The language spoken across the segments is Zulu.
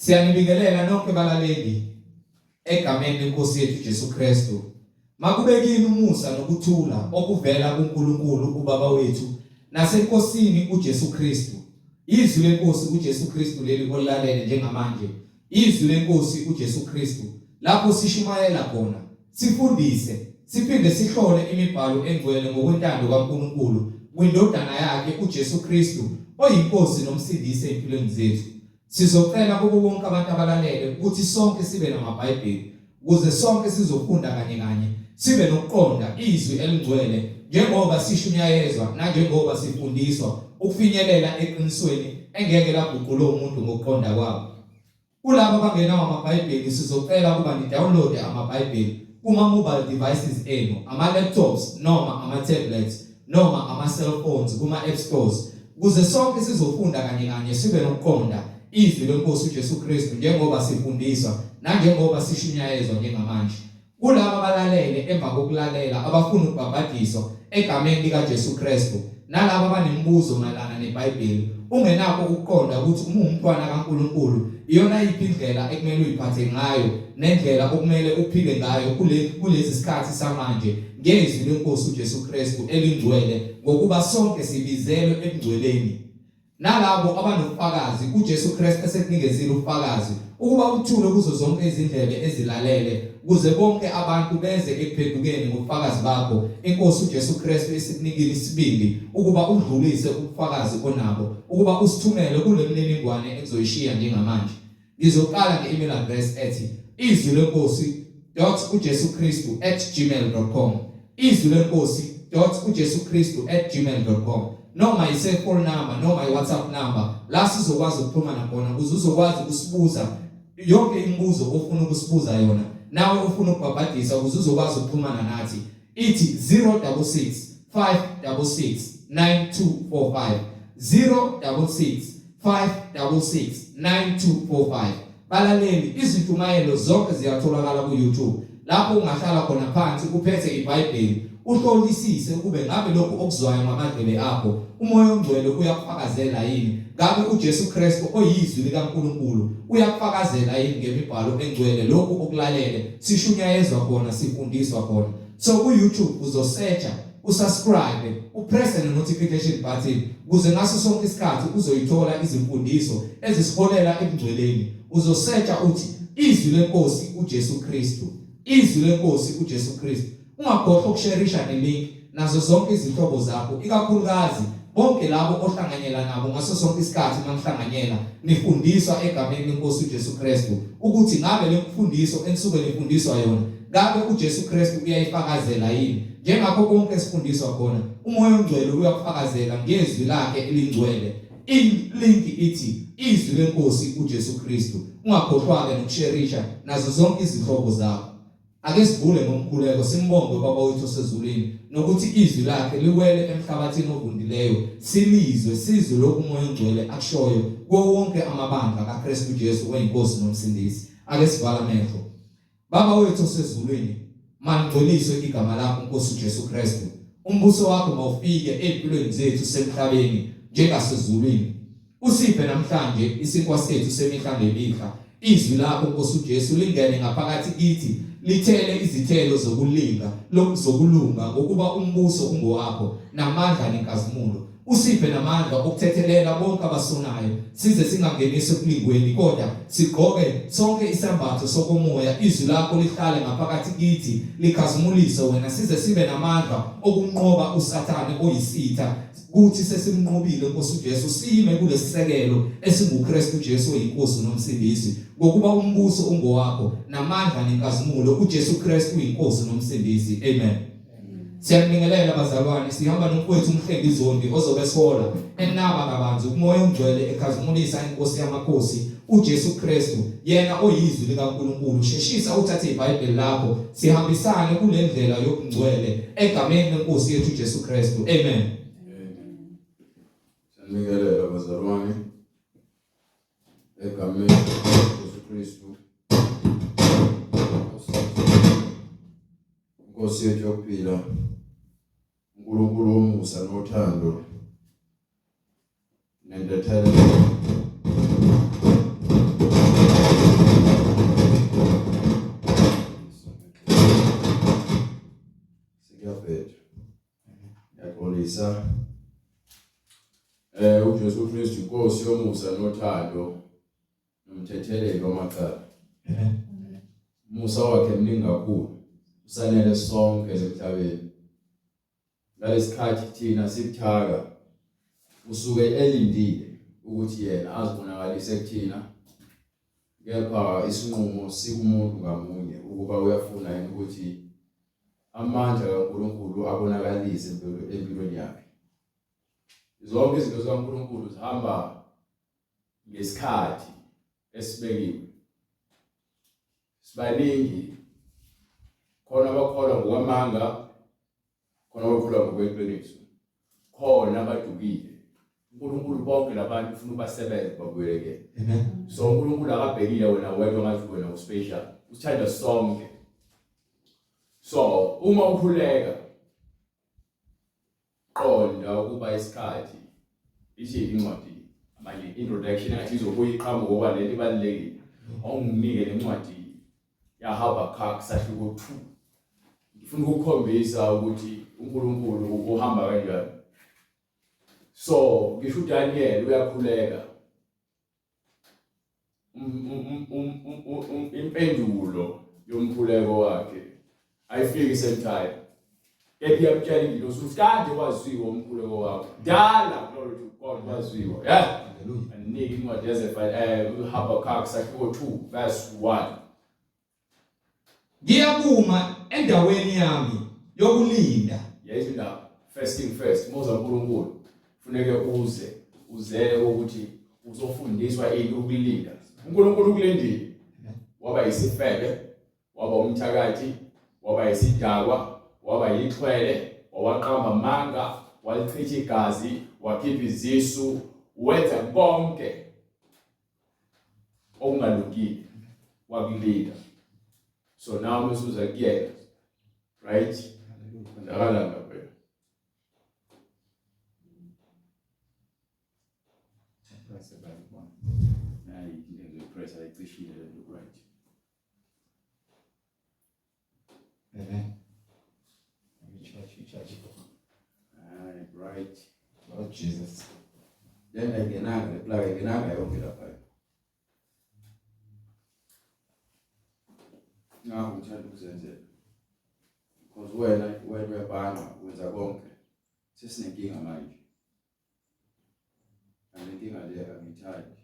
Siyanibingelela nonke balaleli egameni lenkosi yethu Jesu Kristu. Makubekini umusa nokuthula okuvela kuNkulunkulu uBaba wethu nasenkosini uJesu Kristu. Izwi lenkosi uJesu Kristu leli olalele njengamanje. Izwi lenkosi uJesu Kristu lapho sishumayela khona, sifundise, siphinde sihlole imibhalo engcwele ngokwentando kaNkulunkulu kwindodana yakhe uJesu Kristu oyinkosi nomsindisi empilweni zethu. Sizocela kubo bonke abantu abalalele ukuthi sonke sibe namaBhayibheli ukuze sonke sizofunda kanye kanye, sibe nokuqonda izwi elingcwele njengoba sishunyayezwa nanjengoba sifundiswa ukufinyelela eqinisweni engeke laguqula umuntu ngokuqonda kwabo. Kulabo abangenawo amaBhayibheli sizocela ukuba ni-download amaBhayibheli kuma-mobile devices enu, ama-laptops noma ama-tablets noma ama-cellphones kuma-app stores ukuze sonke sizofunda kanye kanye, sibe nokuqonda izwi lenkosi uJesu Kristu njengoba sifundiswa nanjengoba sishunyayezwa njengamanje. Kulabo abalalele emva kokulalela abafuna ukubhabhadiswa egameni likaJesu Kristu nalabo abanemibuzo mayelana neBhayibheli ungenakho ukuqonda ukuthi uma umntwana kaNkulunkulu iyona yiphi indlela ekumele uyiphathe ngayo nendlela okumele uphile ngayo kulezi sikhathi samanje ngezwi lenkosi uJesu Kristu elingcwele, ngokuba sonke sibizelwe ekungcweleni. Nalabo abanofakazi uJesu Kristu esekunikezile ubufakazi ukuba uthule kuzo zonke izindlebe ezilalele ukuze bonke abantu beze ekuphendukeni ngobufakazi bakho. Inkosi uJesu Kristu esikunikile isibindi ukuba udlulise ubufakazi onabo, ukuba usithumele kule mininingwane ezoyishiya njengamanje. Ngizoqala nge-email address ethi izwilenkosi.ujesukristu@gmail.com, izwilenkosi.ujesukristu@gmail.com, noma i-cellphone number noma i-WhatsApp number la sizokwazi ukuxhumana khona ukuze uzokwazi ukusibuza yonke imibuzo ofuna ukusibuza yona, nawe ufuna ukubhabhadisa ukuze uzokwazi ukuxhumana nathi. Ithi 066 566 9245, 066 566 9245. Balaleli, izintumayelo zonke ziyatholakala ku-YouTube lapho ungahlala khona phansi uphethe iBhayibheli uhlolisise kube ngabe lokho okuzwayo ngamadlebe akho umoya ongcwele uyakufakazela yini, ngabe uJesu Kristu oyizwi likaNkulunkulu uyakufakazela yini ngemibhalo engcwele lokho okulalele sishunyayezwa khona sifundiswa khona. So ku-YouTube uzosearcha, usubscribe, upress the notification button ukuze ngaso sonke isikhathi uzoyithola izimfundiso ezisiholela ekungcweleni. Uzosearcha uthi izwi lenkosi uJesu Kristu, izwi lenkosi uJesu Kristu. Ungakhohlwa ukusharisha ne-link nazo zonke izihlobo zakho, ikakhulukazi bonke labo ohlanganyela nabo ngaso sonke isikhathi manihlanganyela nifundiswa egameni lenkosi uJesu Kristu, ukuthi ngabe le mfundiso enisuke nifundiswa yona ngabe uJesu Kristu uyayifakazela yini. Njengakho konke esifundiswa khona umoya ongcwele uyakufakazela ngezwi lakhe elingcwele. Ilink ithi izwi lenkosi uJesu Kristu. Ungakhohlwa-ke nokusharisha nazo zonke izihlobo zakho. Ake sivule ngomkhuleko simbonge Baba wethu osezulwini nokuthi izwi lakhe liwele emhlabathini ovundileyo, silizwe sizwe lokhu umoya ongcwele akushoyo kuwo wonke amabandla kaKristu Jesu oyinkosi nomsindisi. Ake sivala amehlo. Baba wethu osezulwini, mangcweliswe igama lakho Nkosi uJesu Kristu. Umbuso wakho mawufike empilweni zethu semhlabeni njengasezulwini. Usiphe namhlanje isinkwa sethu semihla ngemihla. Izwi lakho Nkosi uJesu lingene ngaphakathi kithi, lithele izithelo zokulunga ngokuba umbuso ungowakho namandla nenkazimulo. Usiphe namandla okuthethelela bonke abasonayo size singangenisi ekulingweni, kodwa sigqoke sonke isambatho sokomoya. Izwi lakho lihlale ngaphakathi kithi likhazimulise wena, size sibe namandla okunqoba uSathane oyisitha, kuthi sesimnqobile Nkosi uJesu sime kulesisekelo esinguKristu Jesu oyinkosi nomsindisi, ngokuba umbuso ungowakho namandla nenkazimulo uJesu Kristu uyinkosi nomsindisi. Amen. Siyabingelela bazalwane, sihamba nomfowethu uMhlengi Zondi ozobe sola enaba kabanzi umoya ongcwele ekhazimulisa inkosi yamakhosi uJesu Kristu, yena oyizwi likaNkulunkulu. Sheshisa uthathe iBhayibheli lakho sihambisane kule ndlela yokungcwele egameni lenkosi yethu uJesu Kristu. Amen. Siyabingelela bazalwane egameni leJesu Kristu, Nkosi yethu yokuphila, uNkulunkulu womusa nothando nentethelelo Inkosi yomusa nothando nomthetheleli wamacala. Musa wakhe mningi kakhulu. Usanele sonke emhlabeni. Ngalesikhathi thina sikuthaka usuke elindile ukuthi yena azibonakalise kuthina. Kepha isinqumo sikumuntu ngamunye ukuba uyafuna yini ukuthi amandla kaNkulunkulu abonakalise empilweni yakhe. Zonke izinto zikaNkulunkulu zihamba ngesikhathi esibekiwe. Sibaningi khona abakholwa ngokwamanga, khona abakholwa ngokweqiniso, khona abadukile. uNkulunkulu bonke labantu ufuna ubasebenze babuyeleke. Amen. So uNkulunkulu akabhekile wena wedwa ngathi wena uspecial. Usithanda sonke. So uma ukhuleka qonda ukuba isikhathi ithi incwadi manje introduction engathi izokuyiqhamuka ngoba lento ibalekile. Awunginike lencwadi yaHabakuk sahluko 2. Ngifuna ukukhombisa ukuthi uNkulunkulu uhamba kanjani. So ngisho uDaniel uyakhuleka. Impendulo yomkhuleko wakhe ayifiki sometime. Kepha iyamtshela into ukuthi kade waziwa umkhuleko wakho. Dala glory to God waziwa. Yeah. Hallelujah. Anike incwadi yaHabakuk sahluko 2 verse 1. Ngiyakuma endaweni yami yokulinda. Yes indaba. First thing first, moza uNkulunkulu kufuneke uzele ukuthi uzofundiswa into ukulinda. uNkulunkulu ukulindile. Waba isifebe, waba umthakathi, waba isidakwa, waba yixhwele, waqamba amanga, walichitha igazi, wakhipha izisu, wenza konke okungalungile wakulinda. So now mesuza kuyena. Right? Ndakala ngapha. Right. Amen. Right. Lord Jesus. Then ngenanga yonke lapha. Ngakho ngithanda ukuzenzela. Because wena uyabanga wenza konke. Sesinenkinga manje. Anenkinga le angithandi.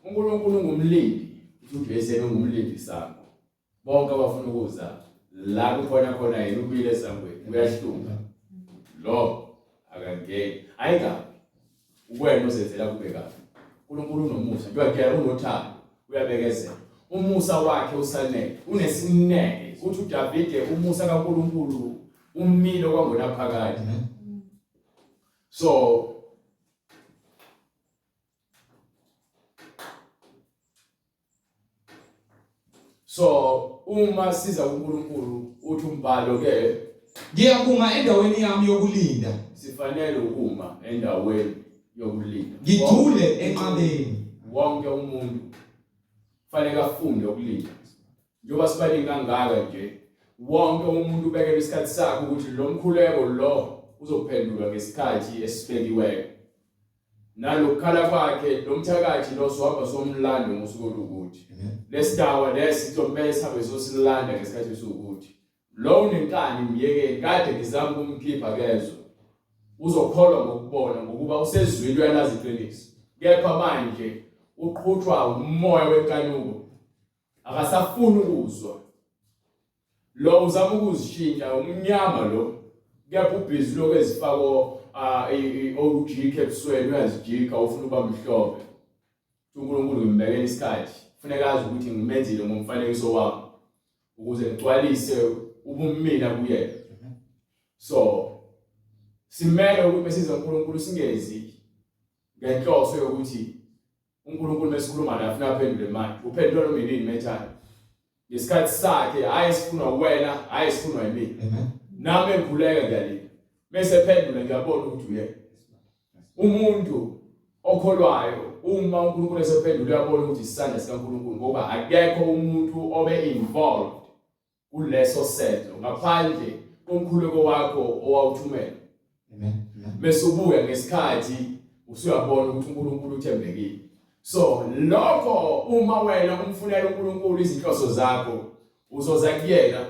uNkulunkulu ungumlindi, uthi uyesena ungumlindi sakho. Bonke abafuna ukuza la kukhona yena ubile esangweni uyahlunga. Lo akangeni. Ayikabi. Ukwena uzenzela kube kabi. uNkulunkulu unomusa, njengoba unothando, uyabekezela. Umusa wakhe usanele, unesineke. Uthi uDavide umusa kaNkulunkulu umile kwangona phakathi. So uma siza uNkulunkulu uthi umbhalo ke Ngiyakuma endaweni yami yokulinda. sifanele ukuma endaweni yokulinda. Ngijule enqabeni. Wonke umuntu fanele afunde ukulinda. Njoba sibaningi kangaka nje, wonke umuntu ubekela isikhathi sakhe ukuthi lo mkhuleko lo uzophendulwa ngesikhathi esibekiweyo. Nalokukhala kwakhe lo mthakathi lo sohamba somlando ngosuku olukuthi. Lesidawa lesizombele sihambe sosilanda ngesikhathi esukuthi. Lo unenkani myekeni kade ngizama ukumkhipha kezo. Uzokholwa ngokubona ngokuba usezwini uyalazi iqiniso. Kepha manje uqhuthwa umoya wenkanuko. Akasafuni ukuzwa. Lo uzama ukuzishintsha umnyama lo. Kepha ubhizi lokho ezifako ojike ebusweni uyazijika ufuna uba mhlophe. uNkulunkulu ngimbekela isikhathi. Kufuneka azi ukuthi ngimenzile ngomfanekiso wami ukuze ngicwalise ubumina kuyena. So simele ukuthi besiza uNkulunkulu singezi ngenhloso yokuthi uNkulunkulu mesikhuluma naye afuna aphendule manje. Uphendula noma yini methana. Ngesikhathi sakhe ayesifuna wena, ayesifuna yimi. Amen. Nami engikhuleka ngiyalini. Mase phendula ngiyabona ukuthi uye. Umuntu okholwayo uma uNkulunkulu esephendula uyabona ukuthi isandla sikaNkulunkulu ngoba akekho umuntu obe involved kuleso senzo ngaphandle komkhuleko wakho owawuthumela. Amen. Bese ubuya ngesikhathi usuyabona ukuthi uNkulunkulu uthembekile. So lokho uma wena umfunela uNkulunkulu izinhloso zakho uzoza kuyena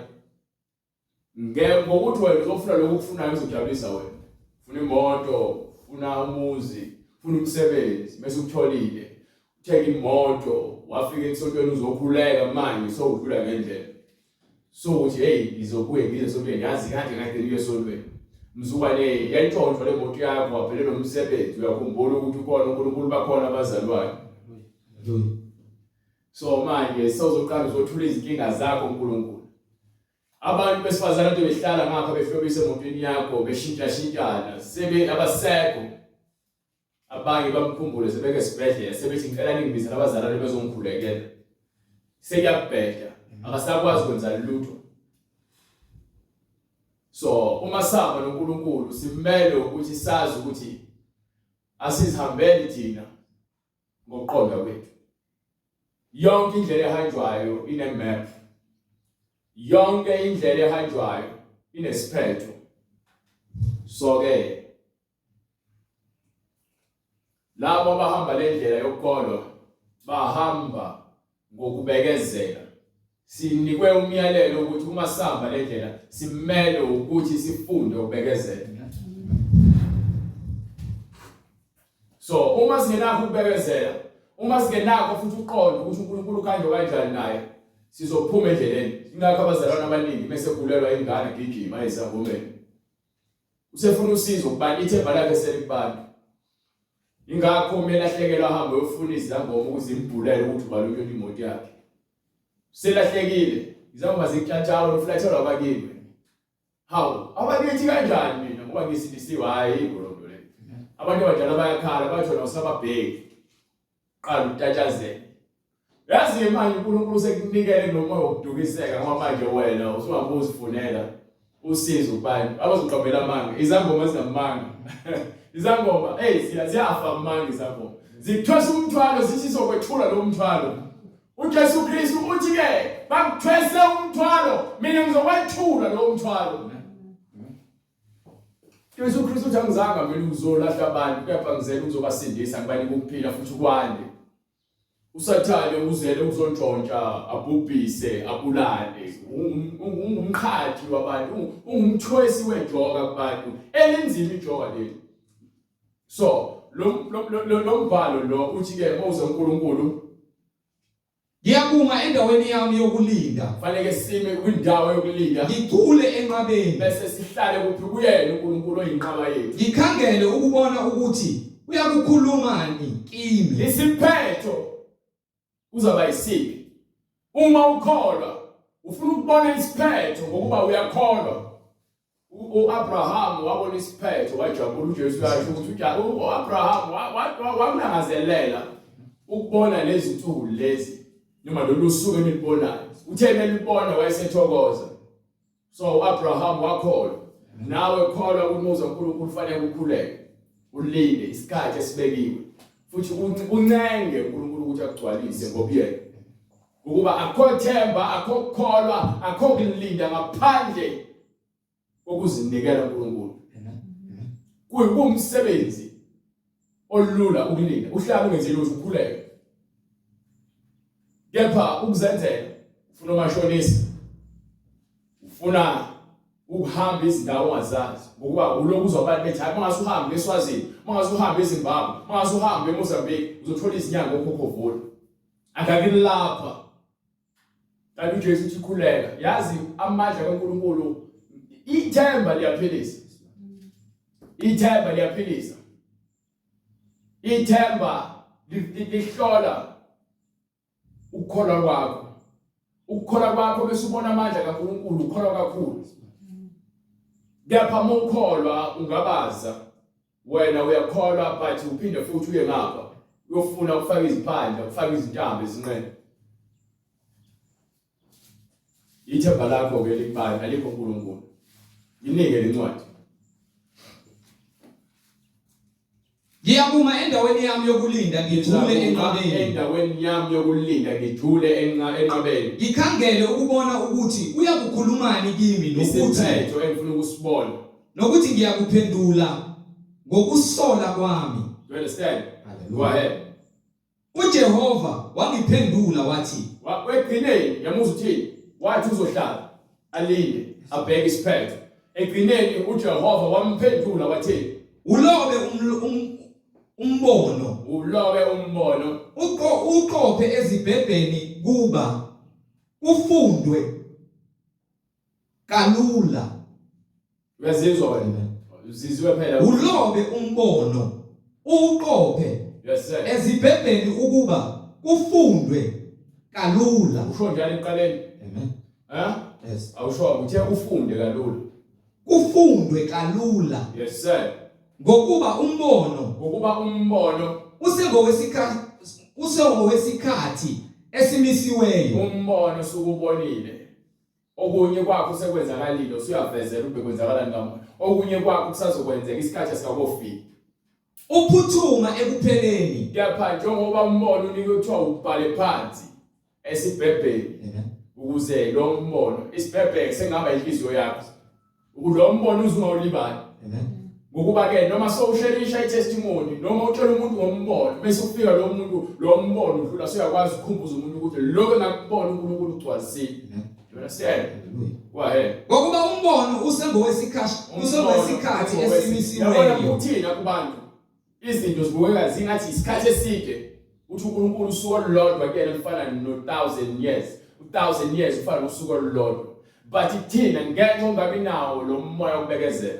ngokuthi wena uzofuna lokho ukufunayo uzojabulisa wena. Ufuna imoto, ufuna umuzi, ufuna umsebenzi, bese ukutholile. Utheka imoto, wafika esontweni uzokhuleka manje so udlula ngendlela. So uthi hey ngizobuye ngize esontweni yazi kade uye esontweni. Mzukwane yayintshontsho le moto yakho waphelelwa umsebenzi uyakhumbula ukuthi ukhona uNkulunkulu bakhona abazalwayo. So manje sozoqala uzothula izinkinga zakho uNkulunkulu. Abantu besifazana abantu behlala ngapha behlobisa emotweni yakho beshintsha sebe abasekho. Abanye bamkhumbule sebeke esibhedlela sebethi ngicela ningibizela abazalwane bezongikhulekela. Sekuyabheda akasakwazi ukwenza lutho. So uma sihamba noNkulunkulu simele ukuthi sazi ukuthi asizihambeli thina ngokuqonda kwethu. Yonke indlela ehanjwayo ine map. Yonke indlela ehanjwayo inesiphetho. So ke labo bahamba le ndlela yokukholwa bahamba ngokubekezela. Sinikwe umyalelo ukuthi uma sihamba le ndlela simele ukuthi sifunde ukubekezela. So uma singenakho ukubekezela, uma singenakho futhi uqonda ukuthi uNkulunkulu ukhanjwa kanjani naye, sizophuma endleleni. Ingakho abazalwane abaningi bese kulelwa ingane gijima ezangomeni. Usefuna usizo kubani ithemba lakhe selikubantu. Ingakho umelahlekelwa ahambe uyofuna izangoma ukuze imbulele ukuthi ubalulwe imoto yakhe. Selahlekile izangoma zikuthathayo uflathelwa abakini. Hawu abakithi kanjani mina ngoba ngisindisiwe hayi ngolonto le. Abantu abadala bayakhala bathi wena usababheki. Qala utatshazela. Yazi manje uNkulunkulu sekunikele nomoya wokudukiseka ngoba manje wena usuhambe uzifunela usizo kubantu abazoqambela amanga izangoma zinamanga. Izangoma ziyafa manje izangoma. Zikuthwesa umthwalo zithi sokwethula lo mthwalo. uJesu Kristu uthi ke bakuthwese umthwalo mina ngizokwethula lo mthwalo. Jesu Kristu uthi angizanga mina uzolahla abantu kepha ngizele uzobasindisa ngibanike ukuphila futhi kwande. Usathane uzele uzontshontsha abhubhise abulale ungumkhathi wabantu ungumthwesi wejoka kubantu elinzima ijoka leli. So lo mbhalo lo uthi ke mawuze uNkulunkulu ngiyakuma endaweni yami yokulinda fanele sime kwindawo yokulinda ngicule enqabeni bese sihlale kuphi kuyena uNkulunkulu oyinqaba yethu ngikhangele ukubona ukuthi uyakukhulumani kimi isiphetho uzaba yisiphi uma ukholwa ufuna ukubona isiphetho ngokuba uyakholwa. uAbraham wabona isiphetho wajabula uJesu yakhe ukuthi uAbraham wakulangazelela ukubona lezi zinsuku lezi noma lolu suku enilibonayo uthena elibona wayesethokoza. So uAbraham wakholwa nawe kholwa ukuthi uNkulunkulu kufanele ukukhuleke ulinde isikhathi esibekiwe futhi uncenge uNkulunkulu ukuthi akugcwalise ngobuyena ukuba akho themba akho kukholwa akho kulinda ngaphandle kokuzinikela uNkulunkulu. Kuyumsebenzi olula ukulinda uhlala ungenzile ukuthi ukhuleke. Kepha ukuzenzela ufuna umashonisa ufuna ukuhamba izindawo ongazazi ngokuba uloku uzobantu bethi hayi mangase uhambe eSwazini mangase uhambe eZimbabwe mangase uhambe eMozambique uzothola izinyanga okhokhovula akakilapha. Kanti uJesu uthi khuleka yazi amandla kaNkulunkulu ithemba liyaphilisa. Ithemba liyaphilisa. Ithemba lihlola ukukholwa kwakho. Ukukholwa kwakho bese ubona amandla kaNkulunkulu ukholwa kakhulu. Kepha uma ukholwa ungabaza wena uyakholwa but uphinde futhi uye ngapha uyofuna ukufaka iziphandla ukufaka izintambo ezinqeni. Ithemba lakho ke likubani alikho uNkulunkulu. Yinike lencwadi. ngiyakuma endaweni yami yokulinda ngijule enqabeni Endaweni yami yokulinda ngijule enqabeni. ngikhangele ukubona ukuthi uyakukhulumani kimi nokuthi Isiphetho engifuna ukusibona nokuthi ngiyakuphendula ngokusola kwami. You understand? Hallelujah. Go ahead. uJehova wangiphendula wathi, Ekugcineni yamuzwa uthini? Wathi uzohlala alinde abheke isiphetho. Ekugcineni uJehova wamphendula wathi, ulobe umbono, ulobe umbono, uqophe ezibhebheni kuba ufundwe kalula. uyazizwa wena? Uzizwe phela. Ulobe umbono, uqophe Yes sir. ezibhebheni ukuba kufundwe kalula. Usho njalo eqaleni? Amen. Yes. Awusho uthe ufunde kalula. Kufundwe kalula. Yes sir. Ngokuba umbono usengowesikhathi esimisiweyo. Umbono sukubonile. Okunye kwakho sekwenzakalile usuyavezela ube kwenzakalani ngamuntu. Okunye kwakho kusazokwenzeka isikhathi esikakofiki. Uphuthuma ekupheleni. Kepha njengoba umbono unikwe kuthiwa ubhale phansi esibhebheni ukuze lo mbono isibhebheke sengaba inhliziyo yakho. Lo mbono uzungawulibali. Ngokuba ke noma sowusherisha itestimony noma utshela umuntu ngombono bese ufika lo mbono udlula suyakwazi ukukhumbuza umuntu ukuthi lokho engakubona uNkulunkulu ucwazile. You understand? Go ahead. Ngokuba umbono usengowesikhathi esimisiweyo. Yabona uthina kubantu izinto zibukeka zingathi isikhathi eside uthi uNkulunkulu usuku olulodwa kuyena lifana no-1000 years. 1000 years ufana nosuku olulodwa. But thina ngenxa ungabi nawo lo moya wokubekezela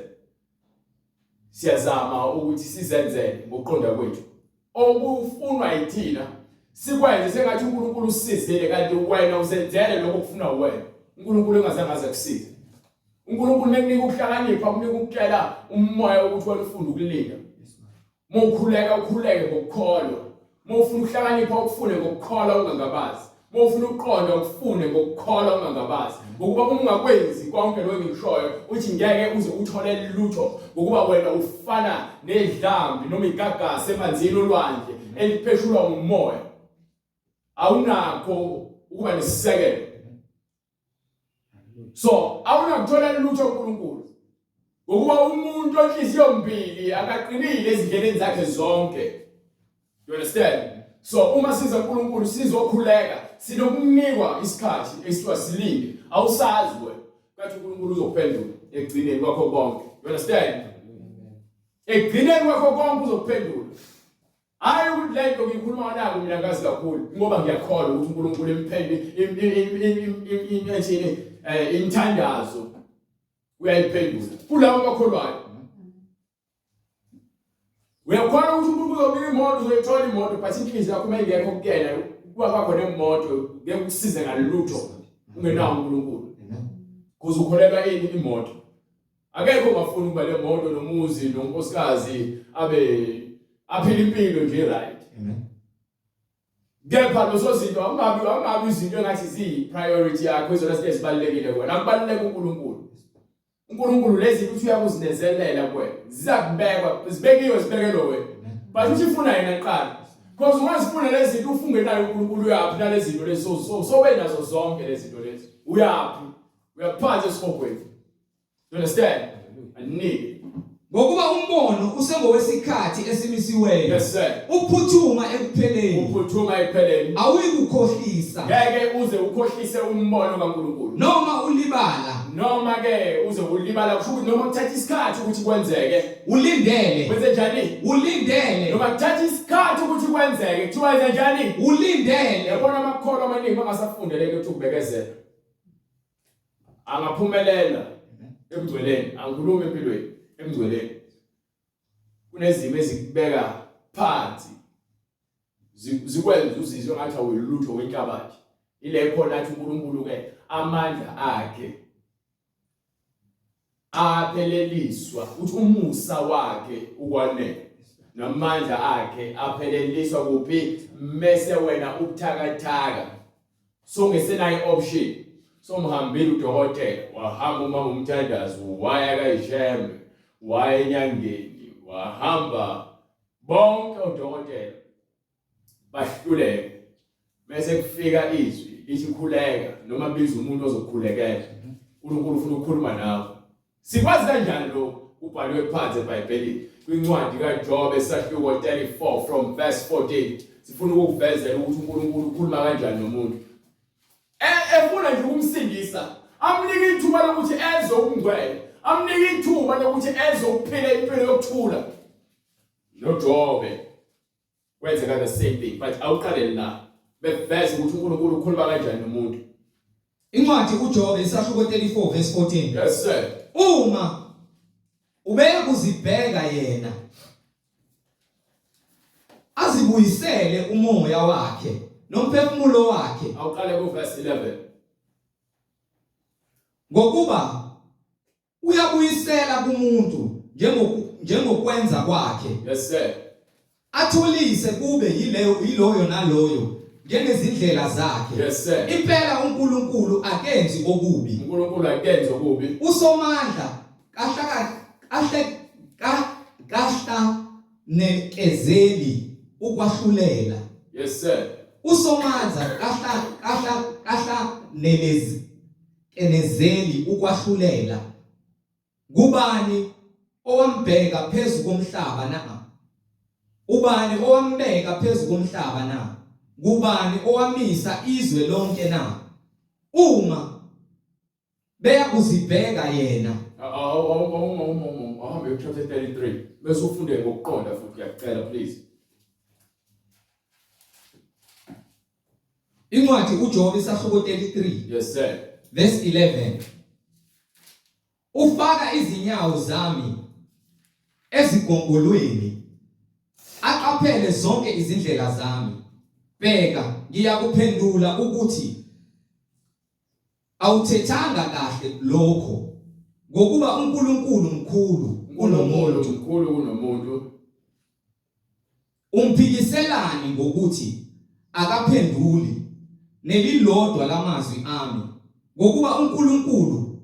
siyazama ukuthi sizenzele ngokuqonda kwethu. Okufunwa yithina sikwenze sengathi uNkulunkulu usizile kanti wena usenzele lokho okufuna wena. uNkulunkulu engazange aze kusize. uNkulunkulu nekunika ukuhlakanipha ukunika ukutshela umoya ukuthi wena ufunda ukulinda. Mawukhuleka ngokukholwa. Mawufuna ukuhlakanipha ukufune ngokukholwa ungangabazi. Mawufuna ukuqonda ukufune ngokukholwa ungangabazi. Ngokuba ungakwenzi konke lokho engikushoyo uthi ngeke uze uthole lutho ngokuba wena ufana nedlambi noma igagasi emanzini olwandle elipheshulwa umoya. Awunakho ukuba nesisekelo. So awunakuthola lutho kuNkulunkulu. Ngokuba umuntu onhliziyo mbili akaqinile ezindleleni zakhe zonke. You understand? So uma siza kuNkulunkulu sizokhuleka sinokunikwa isikhathi esithiwa silinde. Awusazi wena kathi uNkulunkulu uzokuphendula ekugcineni kwakho konke. You understand? Ekugcineni kwakho konke uzokuphendula. Hayi ukuthi le nto ngikhuluma nayo mina ngazi kakhulu ngoba ngiyakholwa ukuthi uNkulunkulu imphendule inthandazo uyayiphendula. Kulabo abakholwayo. Uyakholwa ukuthi uNkulunkulu uzobika imoto uzoyithola imoto but inhliziyo yakho mayingekho kuyena kuba kwakho nemoto ngeke ukusize ngalutho ungenawo uNkulunkulu. Kuze ukholelwa yini imoto. Akekho ongafuni ukuba le moto nomuzi nonkosikazi aphila impilo nje right. Kepha losozinto angabi izinto engathi ziyi-priority yakho izona zinto ezibalulekile kuwena. Akubaluleke uNkulunkulu. uNkulunkulu lezi ukuthi uyakuzinezelela kuwena. Zizakubekwa, zibekiwe zibekelwe wena. But uthi ufuna yena kuqala. Because ungazifuna lezi zinto ufunge nayo uNkulunkulu uyaphi nalezi zinto lezi so wena nazo zonke lezi zinto lezi. Uyaphi? Uyaphansi esihogweni. You understand? Anike. Ngokuba umbono usengowesikhathi esimisiweyo. Yes sir. Uphuthuma ekupheleni. Uphuthuma ekupheleni. Awuyikukhohlisa. Ngeke uze ukhohlise umbono kaNkulunkulu. Noma ulibala. Noma ke uze ulibala kusho ukuthi noma kuthatha isikhathi ukuthi kwenzeke. Ulindele. Wenze njani? Ulindele. Noma kuthatha isikhathi ukuthi kwenzeke. Kuthiwa wenze njani? Ulindele. Yabona amakholo amaningi bangasafundele ukuthi ukubekezela. Angaphumelela emgcweleni. Angikhulumi empilweni. Emgcweleni kunezimo ezikubeka phansi zikwenza uzizwe ngathi awulutho wenhlabathi. Ile khona athi uNkulunkulu ke amandla akhe apheleliswa uthi umusa wakhe ukwanele namandla akhe apheleliswa kuphi mase wena ubuthakathaka songesenayo option somhambile udokotela wahamba umama umthandazo waya kaYishembe waya enyangeni wahamba bonke odokotela bahluleke bese kufika izwi lithi khuleka noma biza umuntu ozokhulekela uNkulunkulu ufuna ukukhuluma nawe Sikwazi kanjani lo ubhalwe phansi eBhayibhelini kwincwadi kaJobe esahluko 34 from verse 14. Sifuna ukukuvezela ukuthi uNkulunkulu ukhuluma kanjani nomuntu. Efuna nje ukumsindisa, amnika ithuba lokuthi ezwe ukungcwele, amnika ithuba lokuthi ezwe ukuphila impilo yokuthula. NoJobe kwenzeka the same thing, but awuqalele la. Beveze ukuthi uNkulunkulu ukhuluma kanjani nomuntu. Incwadi uJobe isahluko 34 verse 14. Yes sir. Uma ubeka kuzibheka yena azibuyisele umoya wakhe nomphefumulo wakhe. Awuqale ku verse 11. Ngokuba uyabuyisela kumuntu njengokwenza kwakhe. Yes sir. Athulise kube yiloyo naloyo njengezindlela zakhe. Yes sir. Impela uNkulunkulu akenzi okubi. uNkulunkulu akenzi okubi. Usomandla kahla nekezeli ukwahlulela. Yes sir. Usomandla kahla enezeli ukwahlulela. Kubani owambheka phezulu komhlaba na? Ubani owambeka phezulu komhlaba na? Kubani owamisa izwe lonke na? Uma beya kuzibheka yena. Ahambe chapter 33. Bese ufunde ngokuqonda futhi ngiyacela please. Incwadi uJobe isahluko 33. Yes sir. Verse 11. Ufaka izinyawo zami ezigongolweni, aqaphele zonke izindlela zami. Bheka, ngiyakuphendula ukuthi awuthethanga kahle lokho, ngokuba uNkulunkulu mkhulu kunomuntu. Umphikiselani ngokuthi akaphenduli nelilodwa lamazwi ami, ngokuba uNkulunkulu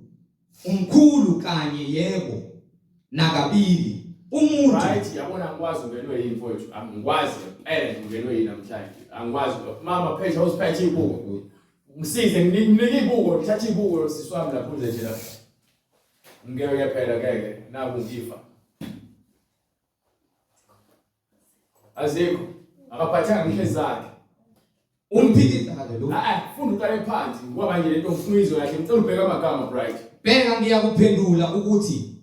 umkhulu kanye yebo nakabili. Umuntu right yabona ngikwazi ungenwe yini mfowethu, angikwazi ungenwe yini namhlanje, angikwazi. Mama phesha usiphethe ibuko, ngisize nginike ibuko, ngithathe ibuko siswami lapho nje la ngeke phela keke naku ngifa azikho akaphathanga ngihle zakhe. umphikisa haleluya. Funda uqale phansi ngoba manje lento ngifuna izwe kahle, ngicela ubheke amagama bright. Bheka, ngiyakuphendula ukuthi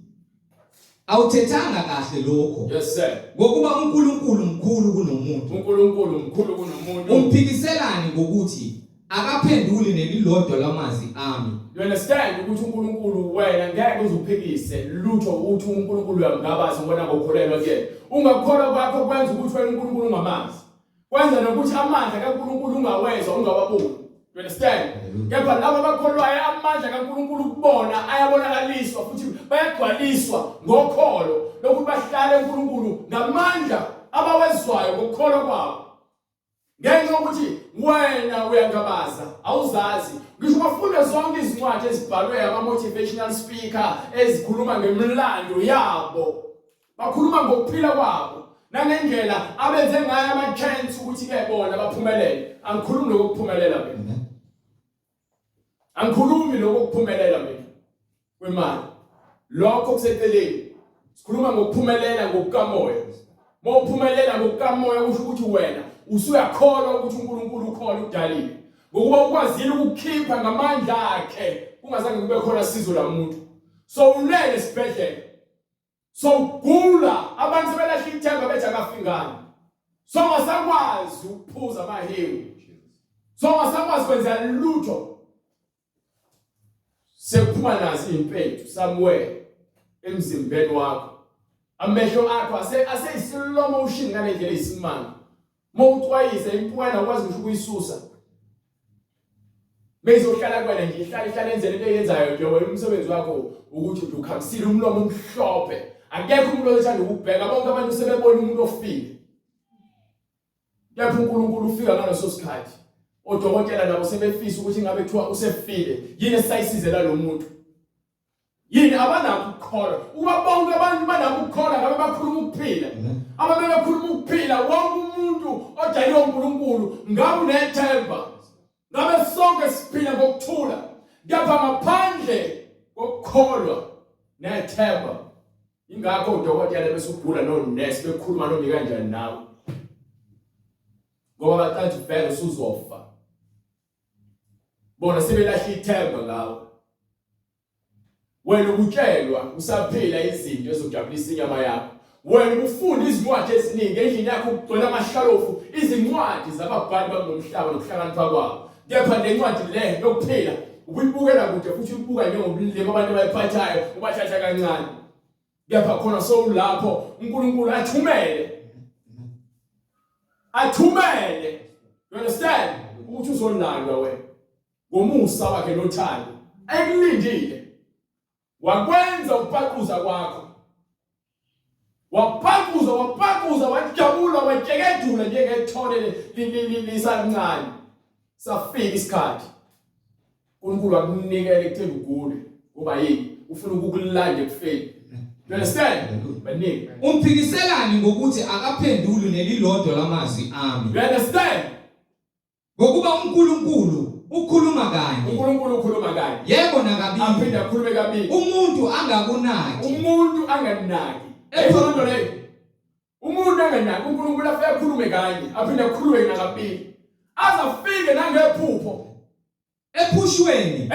awuthethanga kahle lokho. Yes sir. Ngokuba uNkulunkulu mkhulu kunomuntu. uNkulunkulu mkhulu kunomuntu. Umphikiselani ngokuthi akaphenduli nelilodwa lamazwi ami. You understand ukuthi uNkulunkulu wena ngeke uzuphikise lutho uthi uNkulunkulu uyamgabaza ngoba ngokholelwa kuyena. Ungakholwa kwakho kwenza ukuthi wena uNkulunkulu ungamazi. Kwenza nokuthi amandla kaNkulunkulu ungawezwa ungawaboni. You understand? Kepha laba abakholwayo amandla kaNkulunkulu kubona ayabonakaliswa futhi bayagcwaliswa ngokholo lokuthi bahlale uNkulunkulu ngamandla abawezwayo ngokholwa kwabo. Ngenxa yokuthi wena uyangabaza awuzazi, ngisho bafunda zonke izincwadi ezibhalwe ama-motivational speaker ezikhuluma ngemlando yabo, bakhuluma ngokuphila kwabo nangendlela abenze ngayo ama-chance ukuthi-ke bona baphumelele. Angikhulumi lokuphumelela mina, angikhulumi lokuphumelela mina kwemali, lokho kuseceleni. Sikhuluma ngokuphumelela ngokukamoya. Uma uphumelela ngokukamoya kusho ukuthi wena usuyakholwa ukuthi uNkulunkulu ukhona ukudalile, ngokuba ukwazile ukukhipha ngamandla akhe kungazange kube khona sizo lamuntu. So ulele esibhedlela, so ugula, abantu sebelahla ithemba bethi akafingani, so ngasakwazi ukuphuza amahewu, so ngasakwazi kwenza lutho. Sekuphuma nazi impethu somewhere emzimbeni wakho, amehlo akho aseyislow motion ngale ndlela isimanga. Mawuxwayisa impukane akwazi ngisho ukuyisusa. Beyizohlala kwena nje ihlala enzele into eyenzayo nje wena umsebenzi wakho ukuthi ukhamisile umlomo omhlophe. Akekho umuntu othanda ukubheka, bonke abantu sebebona umuntu ofile. Lapho uNkulunkulu ufika ngaleso sikhathi. Odokotela nabo sebefisa ukuthi ngabe kuthiwa usefile, yini esayisizela lo muntu? Yini abanako ukukholwa? Uba bonke abantu banako ukukholwa ngabe bakhuluma ukuphila. Ababe bakhuluma ukuphila, wonke umuntu odayile uNkulunkulu ngabe unethemba. Ngabe sonke siphila ngokuthula. Ngapha ngaphandle kokukholwa nethemba. Ingakho udokotela bese ugula nonesi bekhuluma noma kanjani nawe. Ngoba bacathi vele usuzofa. Bona sebelahla ithemba ngawe. Wena ukutshelwa usaphila izinto ezokujabulisa inyama yakho. Wena ufunda izincwadi eziningi endlini yakho ukugcwala amashalofu izincwadi zababhali bangomhlaba nokuhlakanipha kwabo. Kepha le ncwadi le yokuphila ubuyibukela kude futhi uyibuka njengobulilema abantu abayiphathayo ubathatha kancane. Kepha khona sowulapho uNkulunkulu athumele. You understand? Ukuthi uzolandwa wena ngomusa wakhe nothando. Ayikulindile. Wakwenza ukupaquza kwakho. Wapaquza wajabula wajekedula njengethole lisancane. Safika isikhathi. uNkulunkulu akunikele ekutheni ugule ngoba yini ufuna ukukulanda ekufeni. You understand? Baningi. Umphikiselani ngokuthi akaphenduli nelilodwa lamazwi ami. You understand? Ngokuba uNkulunkulu ukhuluma kanye. uNkulunkulu ukhuluma kanye. Yebo nakabili. Aphinde akhulume kabili. Umuntu angakunaki. Umuntu anganaki. Ephonto leyo. Umuntu anganaki uNkulunkulu afike akhulume kanye aphinde akhulume nakabili. Azafike nangephupho. Ephushweni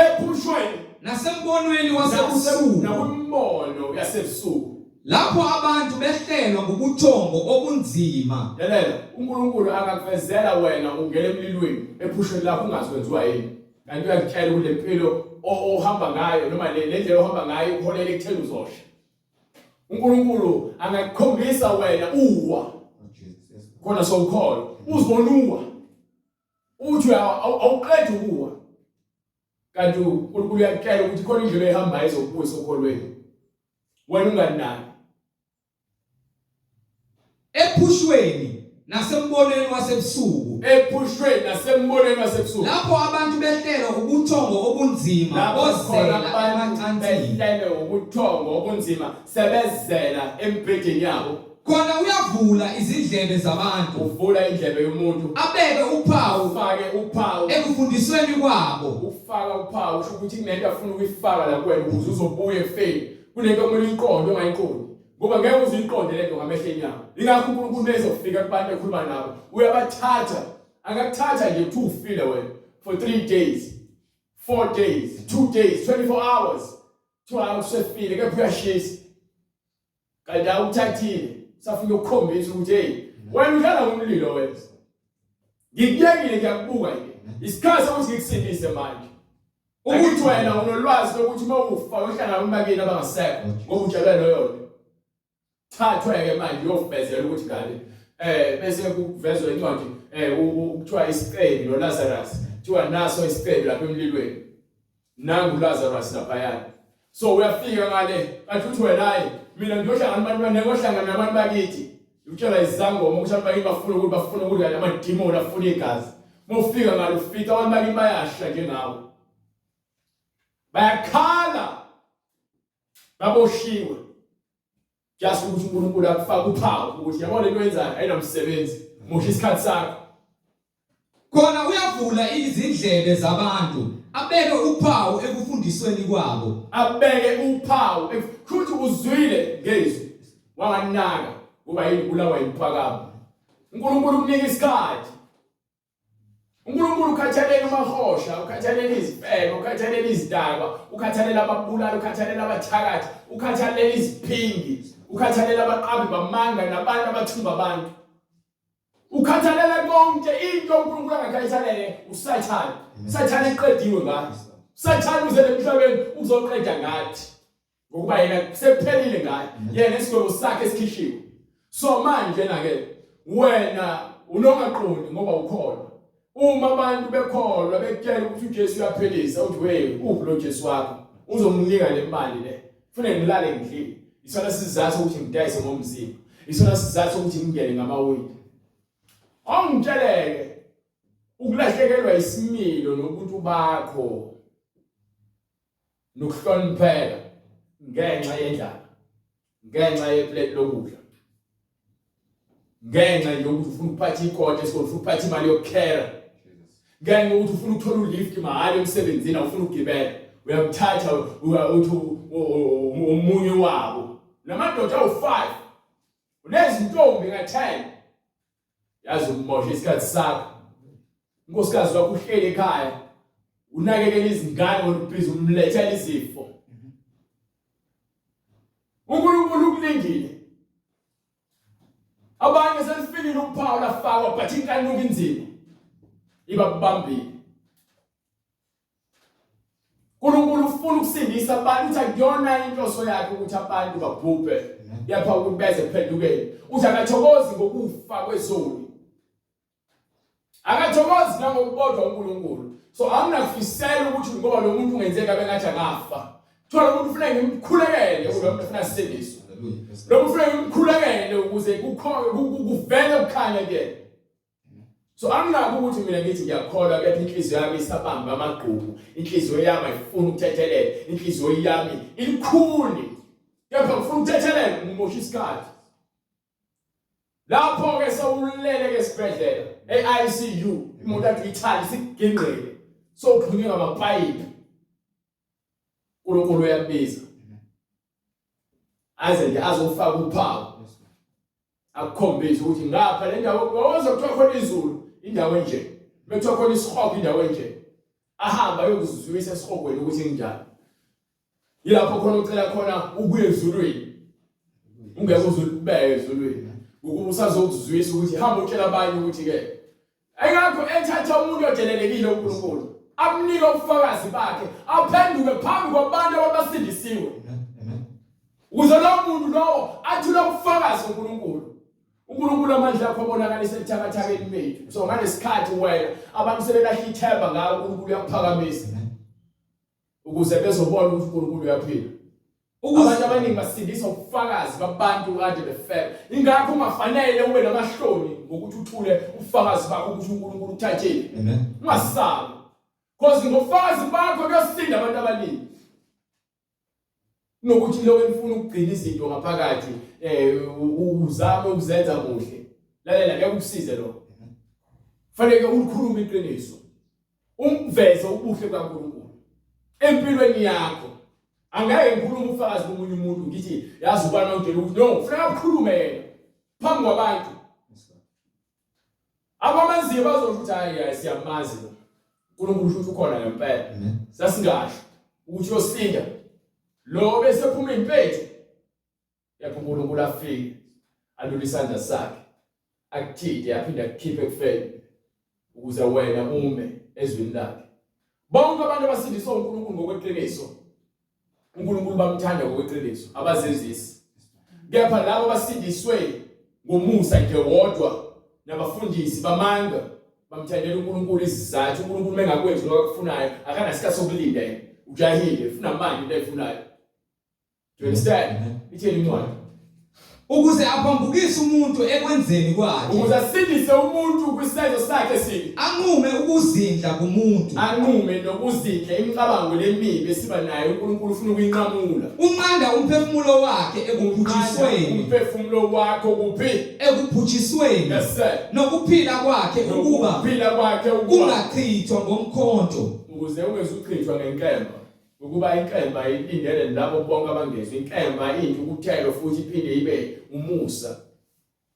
nasembonweni wasebusuku nakwimbono yasebusuku lapho abantu behlelwa ngobuthongo obunzima. Yalela uNkulunkulu akakuvezela wena ungena emlilweni ephushweni lapho ungazwenziwa yini. Kanti uyakutshela kule mpilo ohamba ngayo noma le ndlela ohamba ngayo uholela ekutheni uzosha. uNkulunkulu angakukhombisa wena uwa khona sowukholwa uzibona uwa uthi awuqedi ukuwa. Kanti uNkulunkulu uyakutshela ukuthi khona indlela ehambayo ezokubuyisa okholweni. Wena unganaki. Ephushweni nasembonweni wasebusuku lapho abantu behlelwa ubuthongo obunzima bozela emacansini. Ubuthongo obunzima sebezela embhedeni yabo. Khona uyavula izindlebe zabantu. Uvula indlebe yomuntu. Abeke uphawu. Ufake uphawu. Ekufundisweni kwabo. Ufaka uphawu usho ukuthi kunento afuna ukuyifaka la kuwena ukuze uzobuye efeni. Kunento okumele uyiqonde ongayiqondi. Ngoba ngeke uziqonde lento ngamehleni yakho. Ingakho uNkulunkulu ezofika kubantu ekhuluma nabo. Uyabathatha. Angakuthatha nje to ufile wena for 3 days, 4 days, 2 days, 24 hours. 2 hours usefile kepha uyashisa. Kanti awuthathile. Safuna ukukhombisa ukuthi hey wena udlala ngomlilo wena. Ngikuyekile ngiyakubuka nje. Isikhathi sokuthi ngikusindise manje. Ukuthi wena unolwazi lokuthi uma ufa uhlala nomakini abangasekho ngoba utshelwe loyo. Thathwe ke manje uyovezela ukuthi ngale bese kuvezwe incwadi ukuthiwa isiqedi noLazarus. Kuthiwa naso isiqedi lapha emlilweni. Nangu Lazarus lapha yana. So uyafika ngale kanti uthi wena hayi mina ngiyohlangana nabantu bakithi. Ukutshela izangoma ukuthi abantu bafuna ukuthi amadimoni afuna igazi. Mufika ngalo ufika abantu bakithi bayashla njengawe. Bayakhala. Baboshiwe. Just ukuthi uNkulunkulu akufaka uphawu ukuthi yabona into yenzayo ayinamsebenzi. Musha isikhathi sakho. Khona uyavula izindlebe zabantu. Abeke uphawu ekufundisweni kwabo. Abeke uphawu ukuthi uzwile ngezwi. Wanganaka kuba yini bulawa imphakamo. uNkulunkulu ukunika isikhathi. uNkulunkulu ukhathalela amahosha, ukhathalela izifebe, ukhathalela izidakwa, ukhathalela ababulala, ukhathalela abathakathi, ukhathalela iziphingi, ukhathalela abaqambi bamanga nabantu abathumba abantu. Ukhathalela konke into uNkulunkulu angakhathalele uSathane. Sathane eqediwe ngayo. Sathane uze emhlabeni uzoqeda ngathi. Ngokuba yena sephelile ngayo. Yena isigwebo sakhe esikhishiwe. So manje na ke wena unongaqondi ngoba ukholwa. Uma abantu bekholwa bekutshela ukuthi uJesu uyaphelisa uthi hey uphi lo Jesu wakho uzomnika le mali le. Kufanele ngilale ngidlile. Isona sizathu ukuthi ngidayise ngomzimba. Isona sizathu ukuthi ngingene ngamawindi. Ongitsheleke ukulahlekelwa isimilo nobuntu bakho nokuhlonipheka ngenxa yendlala ngenxa yeplate lokudla ngenxa yokuthi ufuna ukuphatha ikoti esikole ufuna ukuphatha imali yokukhera ngenxa yokuthi ufuna ukuthola ulift mahali emsebenzini awufuna ukugibela uyamthatha uthi umunye wabo namadoda awu5 unezintombi nga10 yazi umosha isikhathi sakho unkosikazi wakho uhleli ekhaya unakekela izingane ngokubhiza umlethela izifo uNkulunkulu ukulindile abanye selifikile uphawu lafakwa but inkanuko inzima ibabambile uNkulunkulu ufuna ukusindisa abantu uthi akuyona inhloso yakhe ukuthi abantu babhubhe yapha ukuthi beze kuphendukele uthi akathokozi ngokufa kwezoni akathokozi ngokubodwa uNkulunkulu so anginakufisela ukuthi ngoba lo muntu ungenzeka bengathi akafa thola umuntu ufuna ngimkhulekele ukuthi lo muntu ufuna sisindiswe lo muntu ufuna ngimkhulekele ukuze kuvele ukukhanya kuyena so anginako ukuthi mina ngithi ngiyakholwa kepha inhliziyo yami isabamba amagqubu inhliziyo yami ayifuna ukuthethelela inhliziyo yami ilikhuni kepha ngifuna ukuthethelela ngimosha isikhathi lapho ke sawulele ke sibhedlela eICU imoto yakhe ithali siginqele so uphunye ngamapayipi uNkulunkulu uyabiza aze nje azofaka uphawu akukhombisa ukuthi ngapha le ndawo ozokuthiwa khona izulu indawo enje bekuthiwa khona isihogo indawo enje ahamba ayokuzizwisa esihogweni ukuthi njani yilapho khona ucela khona ubuye ezulwini ungeke uzulibeke ezulwini ukuba usazokuzwisa ukuthi hamba utshela abanye ukuthi ke engakho ethatha umuntu ojelelekile uNkulunkulu amnika ubufakazi bakhe aphenduke phambi kwabantu abasindisiwe ukuze lo muntu lowo athule ubufakazi ngoNkulunkulu uNkulunkulu amandla akho abonakalisa ekuthakathakeni bethu so ngalesikhathi wena abantu sebelahla ithemba ngawo uNkulunkulu uyakuphakamisa ukuze bezobona ukuthi uNkulunkulu uyaphila abantu abaningi basindiswa ubufakazi babantu kade befela ingakho ungafanele ube namahloni ngokuthi uthule ubufakazi bakho ukuthi uNkulunkulu uthathile ungasabi because ngofakazi bakho kuyosinda abantu abaningi nokuthi lo wemfuna ukugcina izinto ngaphakathi uzame ukuzenza kuhle lalela ngeke ukusize lo fanele ukukhuluma iqiniso umveze ubuhle kaNkulunkulu empilweni yakho angeke ngikhuluma ubufakazi bomunye umuntu ngithi yazi ubani ongitshela ukuthi no kufanele ukukhulume yena phambi kwabantu abamanzi bazosho ukuthi hayi siyamazi lo uNkulunkulu uthi ukhona ngempela sasingasho ukuthi yosinda lo bese phuma impethu yapho uNkulunkulu afike alula isandla sakhe akuthide yaphinda akukhiphe kufeni ukuze wena ume ezweni lakhe bonke abantu abasindiswa uNkulunkulu ngokweqiniso uNkulunkulu bamthanda ngokweqiniso abazezisi kepha labo abasindiswe ngomusa nje wodwa nabafundisi bamanga bamthandela uNkulunkulu izizathu uNkulunkulu mengakwenzi lokho akufunayo akanasikhathi sokulinda yena ujahile ufuna manje into ayifunayo. Do you understand? Itheni incwadi ukuze aphambukise umuntu ekwenzeni kwakhe ukuze asindise umuntu kwisenzo sakhe esibi anqume ukuzindla kumuntu anqume nokuzindla imicabango lemibi esiba nayo uNkulunkulu ufuna ukuyinqamula unqanda umphefumulo wakhe ekuphutshisweni umphefumulo wakho kuphi ekuphutshisweni nokuphila kwakhe ukuba ungachithwa ngomkhonto ukuze ungezuchithwa ngenkemba ukuba inkemba ilindele labo bonke abangezwe inkemba into ukuthelo futhi iphinde ibe umusa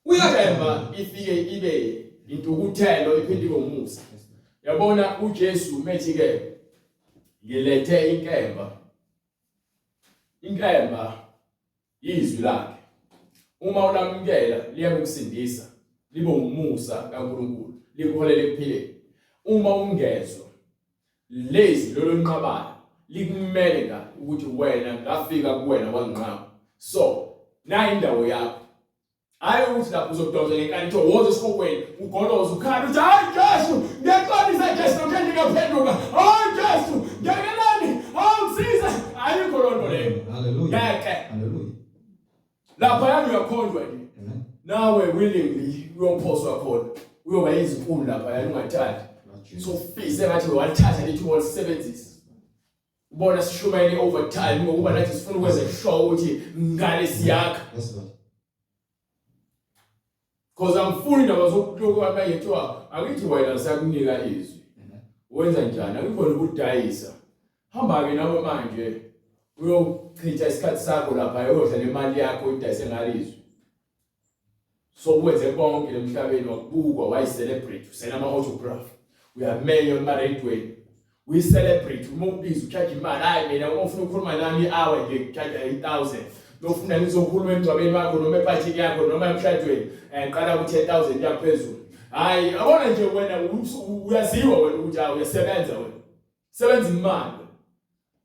uyathemba ifike ibe into ukuthelo iphinde ibe umusa yabona uJesu methi ke ngilethe inkemba izwi lakhe uma ulamukela liyakusindisa libe umusa kaNkulunkulu likuholele ekuphileni uma ungezwe lezi lolonqabana likumele nga ukuthi wena ngafika kuwena wanqaba so na indawo yakho hayi ukuthi lapho uzodonsa ngenkani woze esikhokweni ugoloza ukhala uthi hayi Jesu ngiyaxolisa Jesu namhlanje ngiyaphenduka hayi Jesu ngiyakelani awusiza ayikho lonto leyo haleluya haleluya lapha yami uyakhonjwa nje nawe willingly uyophoswa khona uyoba izinkulu lapha yana ungathathi so fise ngathi walithatha lithi walisebenzisa ubona sishumayele overtime ngokuba nathi sifuna ukwenza show ukuthi ngale siyakha because angifuni indaba zokuhloka abayethiwa akithi wena siyakunika izwi wenza njani akubona ukudayisa hamba ke nawe manje uyochitha isikhathi sakho lapha uyodla nemali yakho idayise ngalizwe. So wenze konke emhlabeni wakubukwa wayicelebrate usena ama autograph. Uyamenya emaredweni. We celebrate uma ubiza ucharge imali hayi mina ufuna ukukhuluma nami hour nje charge 8,000. Nofuna ngizokhuluma emgcwabeni wakho noma ephathini yakho noma emshadweni qala ku 10,000 yaphezulu. Hayi abona nje wena uyaziwa wena ukuthi uyasebenza wena. Sebenza imali.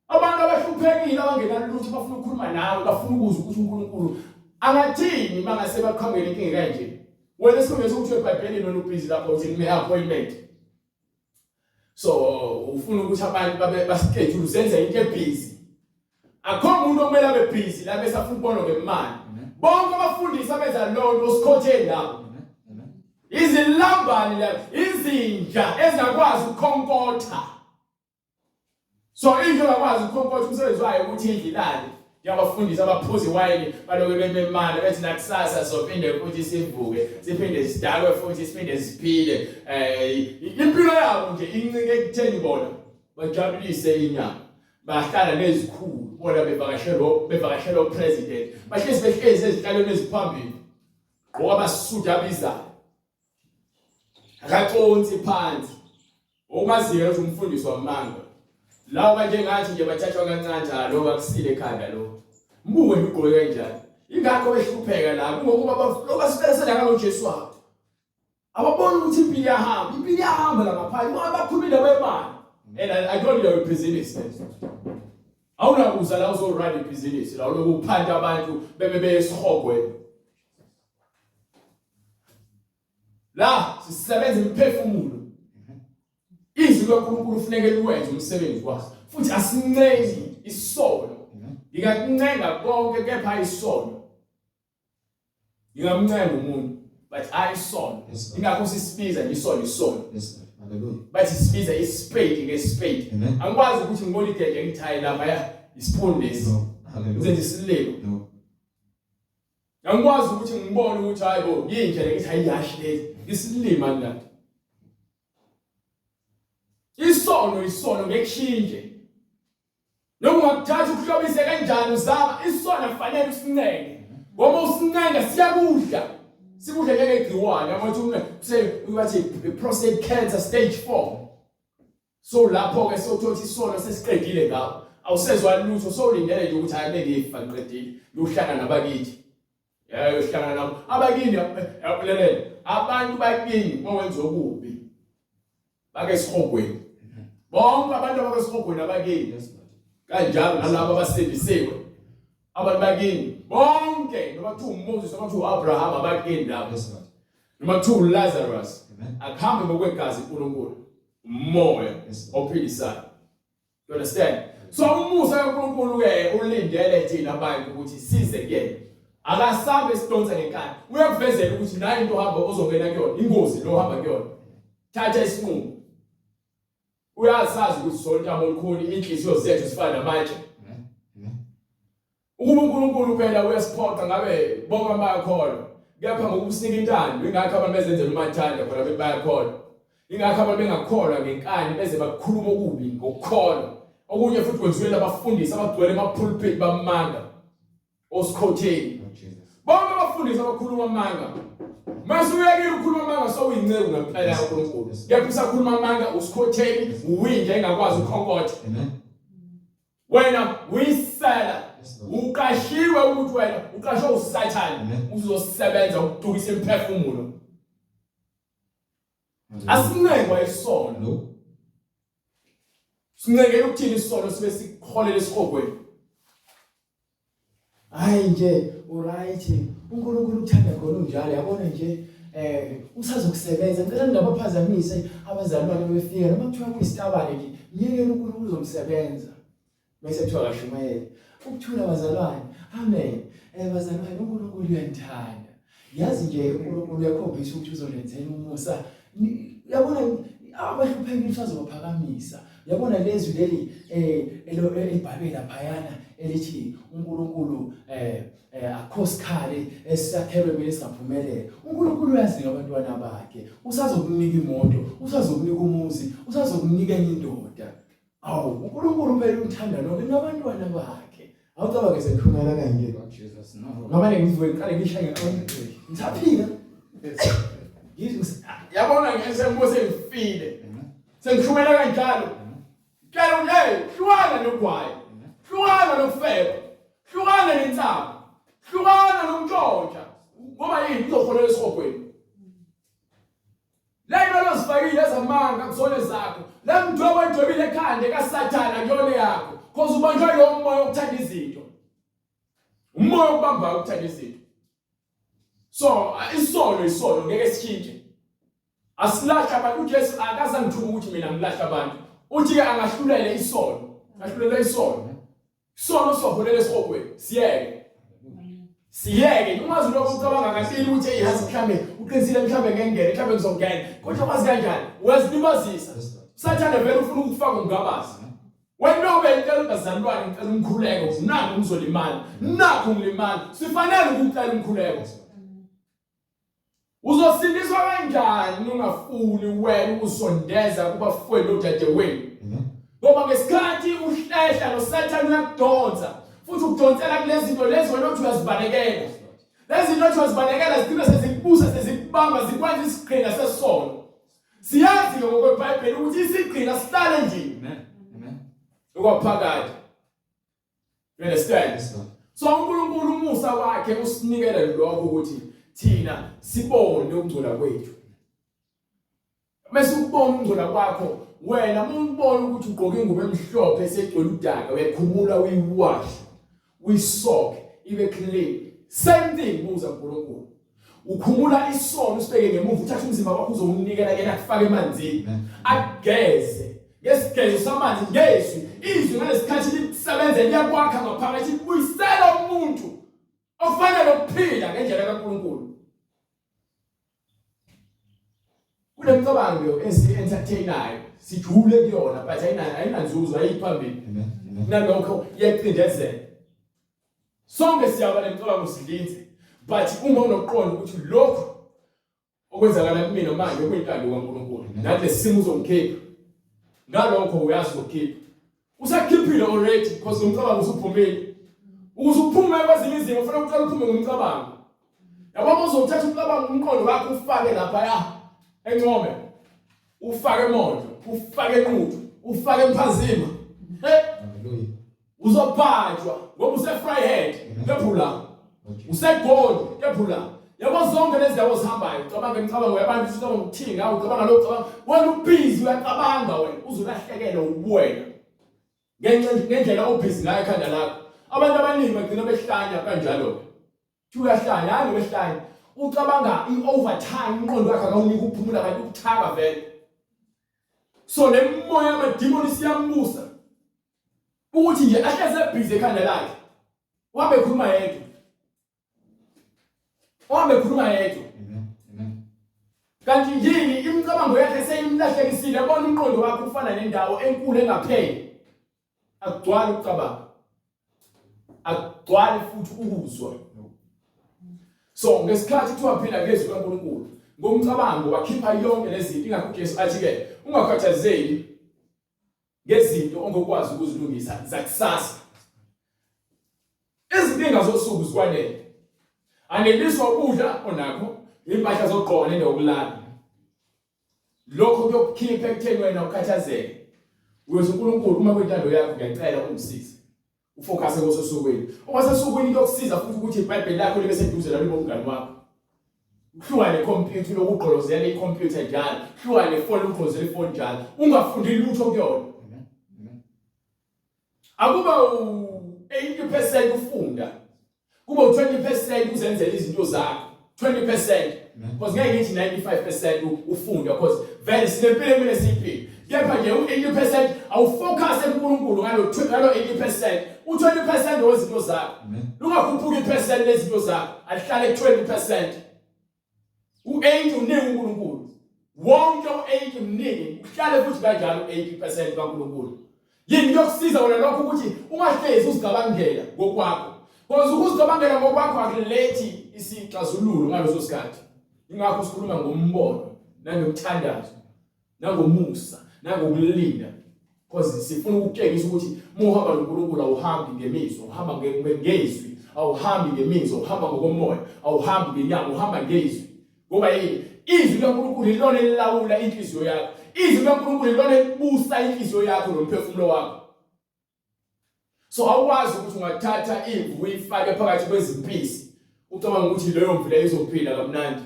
Abantu abahluphekile abangenalutho bafuna ukukhuluma nawe bafuna ukuzwa ukuthi uNkulunkulu angathini mangase bakhangela inkinga kanje. Wena singeze ukuthi eBhayibhelini noma ubhizi lapho uthi ngime appointment. So ufuna ukuthi abantu baschedule senze into ebhizi. Akho umuntu okumele abe busy la bese afuna ukubona ngemali. Bonke abafundisi abenza lonto osikhotheni lapho. Izilambani la izinja ezingakwazi ukukhonkotha. So into yakwazi ukukhonkotha umsebenzi wayo ukuthi idlilane. Yabafundisi abaphuza iwayini baloke bememali bethi nakusasa sophinde futhi sivuke siphinde sidakwe futhi siphinde siphile. Impilo yabo nje incike ekutheni bona bajabulise inyama. Bahlala nezikhulu bona bevakashela upresident bahlezi behlezi ezihlalweni eziphambili ngoba basisuda abizayo akaconsi phansi umaziyo ukuthi umfundisi wamanga lawo kanje ngathi nje bathathwa kancane njalo bakusile ekhanda lo mbuke ngigqoke kanjani ingakho behlupheka la ngokuba basibelesela ngalo Jesu wabo ababona ukuthi impilo iyahamba la ngaphandle ngoba baphumile wemali. And I told you a business. Awuna kuza la uzorun ibhizinisi la lokuphanda abantu bebe esihogwe. La sisebenza imphefumulo. Izwi loNkulunkulu ufuneke liwenze umsebenzi waso. Futhi asincengi isono. Ngingakuncenga konke kepha isono. Ngingamncenga umuntu but ayisono. Ingakho sisibiza isono. But isibiza ispade ngespade. Angikwazi ukuthi ngibone ideje ngithayi lapha ya isipundesi. Ngizenze isilelo. Angikwazi ukuthi ngibone ukuthi hayibo yindlela ngithi ayiyashi lezi. Isilima la. Isono ngekushinje. Noma ungakuthatha ukuhlobise kanjani uzama isono kufanele usinenge. Ngoba usinenge siyakudla. Sikudla njengegciwane abathi bathi prostate cancer stage 4. So lapho ke sothothi isono sesiqedile ngawo. Awusezwa lutho so ulindele nje ukuthi hayi bengifa ngiqedile. Uyohlangana nabakithi. Uyohlangana nabo. Abakini yaphulelele. Abantu bakini mawenza okubi. Bake sihogweni. Bonke abantu abake sihogweni abakini. Kanjalo nalabo abasebenzisiwe. Abantu bakini bonke noma kuthiwa uMoses noma kuthiwa uAbraham abakini lapho noma kuthiwa uLazarus akuhambe ngokwegazi uNkulunkulu umoya ophilisayo. You understand? So umusa kaNkulunkulu ke ulindele thina abantu ukuthi size kuyena akasambe sidonsa ngekhaya uyakuvezela ukuthi nayo into ohamba ozongena kuyona ingozi lo hamba kuyona thatha isinqumo uyasazi ukuthi sonke amolikhulu inhliziyo zethu sifana namanje. Ukuba uNkulunkulu phela uyasiphoqa ngabe bonke abayakholwa kepha ngokusinika intando ingakho abantu bezenzela umathanda khona bebayakholwa ingakho abantu bengakholwa ngenkani beze bakhuluma okubi ngokukholwa okunye futhi kwenziwe abafundisi abagcwele emapulpit bamanga osikhotheni bonke abafundisi abakhuluma amanga mase uyakile ukukhuluma amanga so uyinceke ngempela kaNkulunkulu kepha usakhuluma amanga usikhotheni uwinje engakwazi ukhonkotha. Wena uyisela uqashiwe ukuthi wena uqashwe uSathane uzosebenza ukudukisa imphefumulo. Asinengwa isono. Sinengela ukuthini isono sibe sikholele esihogweni. Hayi nje uright uNkulunkulu uthanda khona unjalo yabona nje usazokusebenza ngicela ngingabaphazamise abazalwane befika noma kuthiwa kuyisitabane nje ngiyekela uNkulunkulu uzomsebenza. Bese kuthiwa kashumayela ukuthula bazalwane amen. Bazalwane uNkulunkulu uyanthanda yazi nje uNkulunkulu uyakhombisa ukuthi uzolenzela umusa. Yabona abahluphekile usazobaphakamisa. Yabona lezwi leli elibhalwe laphayana elithi uNkulunkulu akhosikale esakhelwe mina singaphumelela. uNkulunkulu uyazi ngabantwana bakhe usazokunika imoto usazokunika umuzi usazokunika enye indoda. Awu uNkulunkulu phela umthanda nonke nabantwana bakhe. Awucabanga sengikhulumela kanje Jesus no. ngoba ngizwe iqale ngishaya ngisaphila. Yabona ngisembuze ngifile. Sengikhulumela kanjalo. Kala hlukana nogwayi. Hlukana nofeba. Hlukana nensaba. Hlukana nomntshontsha. Ngoba yini uzoholela esihogweni. Lena lozifakile ezamanga kuzone zakho. La mdwobo edwebile ekhanda kaSathana kuyona yakho. Cause ubanjwa lo moya okuthanda izinto. Umoya okubamba ukuthanda izinto. So isono ngeke sitshintshe. Asilahla abantu uJesu akazangithuma ukuthi mina ngilahla abantu. Uthi ke angahlulele isono. Ahlulela isono. Isono soholela esihogweni. Siyeke ungazi lokho ucabanga kathini ukuthi eyazi mhlambe uqinisile mhlambe ngengene mhlambe ngizongena kodwa wazi kanjani wazilibazisa Sathane vele ufuna ukufaka ungabazi wena ubeyicela ubazalwane ngicela umkhuleko nangu ngizolimala nakho ngilimala sifanele ukucela umkhuleko uzosindiswa kanjani ungafuni wena ukusondeza kubafowenu nodadewenu ngoba ngesikhathi uhlehla noSathane uyakudonsa futhi ukudonsela kulezi zinto lezi wena othi uyazibalekela lezi zinto othi uyazibalekela zigcina sezikubusa sezikubamba zikwenza isiqhinga sesono siyazi ngokweBhayibheli ukuthi isiqhinga sihlale nje Amen. okwaphakade you understand so uNkulunkulu umusa wakhe usinikele lokho ukuthi thina sibone ukungcola kwethu bese ukubona ukungcola kwakho wena umbone ukuthi ugqoke ingubo emhlophe esegcwele udaka uyakhumula uyiwash uyisoke ibe clean same thing buza kuNkulunkulu ukhumula isono usibeke ngemuva uthatha umzimba wakho uzowunikela yena akufake emanzini ageze ngesigezo samanzi ngezwi izwi ngalesikhathi lisebenze liyakwakha ngaphakathi libuyisela umuntu ofanele ukuphila ngendlela kaNkulunkulu kunemcabango esi-entertainayo sijule kuyona but ayinanzuzo ayiphambili nalokho iyaqindezela sonke siyaba nemcabango sidlinze but uma unoqondo ukuthi lokho okwenzakala kumina manje okuyintando kaNkulunkulu nathi lesimo uzongikhipha ngalokho uyazi ukukhipha usakhiphile already because umcabango usuphumile ukuze uphume kwezinye izinto ufuna uqala uphume ngomcabango yabo uzothatha umcabango umqondo wakho ufake lapha encome ufake emondo ufake enquthu ufake emphazima Hallelujah. Uzobhajwa ngoba useVRYHEID ngephula useGold ngephula yabo zonke lezi ndawo zihambayo ucabanga imicabango yabantu ucabanga ukuthinga ucabanga lokho ucabanga wena ubhizi uyacabanga wena uzulahlekela ubuwena ngendlela obhizi ngayo ekhanda lakho abantu abaningi bagcina behlanya kanjalo uyahlanya hayi behlanya ucabanga i-overtime umqondo wakhe akawunika ukuphumula kanti ukuthaka vele so le moya yamademoni siyambusa ukuthi nje ahleze busy ekhanda lakhe wabe khuluma yedwa Amen. kanti yini imicabango yakhe seyimlahlekisile yabona umqondo wakhe ufana nendawo enkulu engapheli akugcwala ukucabanga akugcwala futhi ukuzwa so ngesikhathi kuthiwa phila ngezwi kaNkulunkulu ngomcabango wakhipha yonke lezi zinto ingakho uJesu athi ke ungakhathazeki ngezinto ongokwazi ukuzilungisa zakusasa izinkinga zosuku zikwanele aneliswa ukudla onakho impahla zogqoka nendawo yokulala lokho kuyokukhipha ekutheni wena ukhathazeke uyothi uNkulunkulu uma kwentando yakho ngiyacela ungisize ufocus ngosukwini owasesukwini kuyokusiza futhi ukuthi iBhayibheli lakho libe seduze nalo umngani wakho uhlukane necomputer lokugqolozela icomputer njalo uhlukane nefoni ukugqolozela ifoni njalo ungafundi lutho kuyona akuba 80% ufunda kuba 20% uzenzela izinto zakho 20% because ngeke ngithi 95% ufunda because vele sinempilo emile siyiphila kepha nje u80% awufocus enkulunkulu ngalo 80% u20% wezinto zakho ungakhuphuki ipercent lezinto zakho alihlale 20% u8 uningi uNkulunkulu wonke u8 mningi uhlale futhi kanjalo 80% kaNkulunkulu yini yokusiza wena lokho ukuthi ungahlezi uzigabangela ngokwakho because ukuzigabangela ngokwakho akulethi isixazululo ngaleso sikhathi ingakho sikhuluma ngombono nangomthandazo nangomusa nangokulinda Because sifuna ukutshengisa ukuthi muhamba noNkulunkulu awuhambi ngemizwa, uhamba ngezwi, awuhambi ngemizwa, uhamba ngokomoya, awuhambi ngenyama, uhamba ngezwi. Ngoba yini? Izwi laNkulunkulu lilona elilawula inhliziyo yakho. Izwi laNkulunkulu lilona elibusa inhliziyo yakho nomphefumulo wakho. So awukwazi ukuthi ungathatha imvu uyifake phakathi kwezimpisi ucabanga ukuthi leyo mvu leyo izophila kamnandi.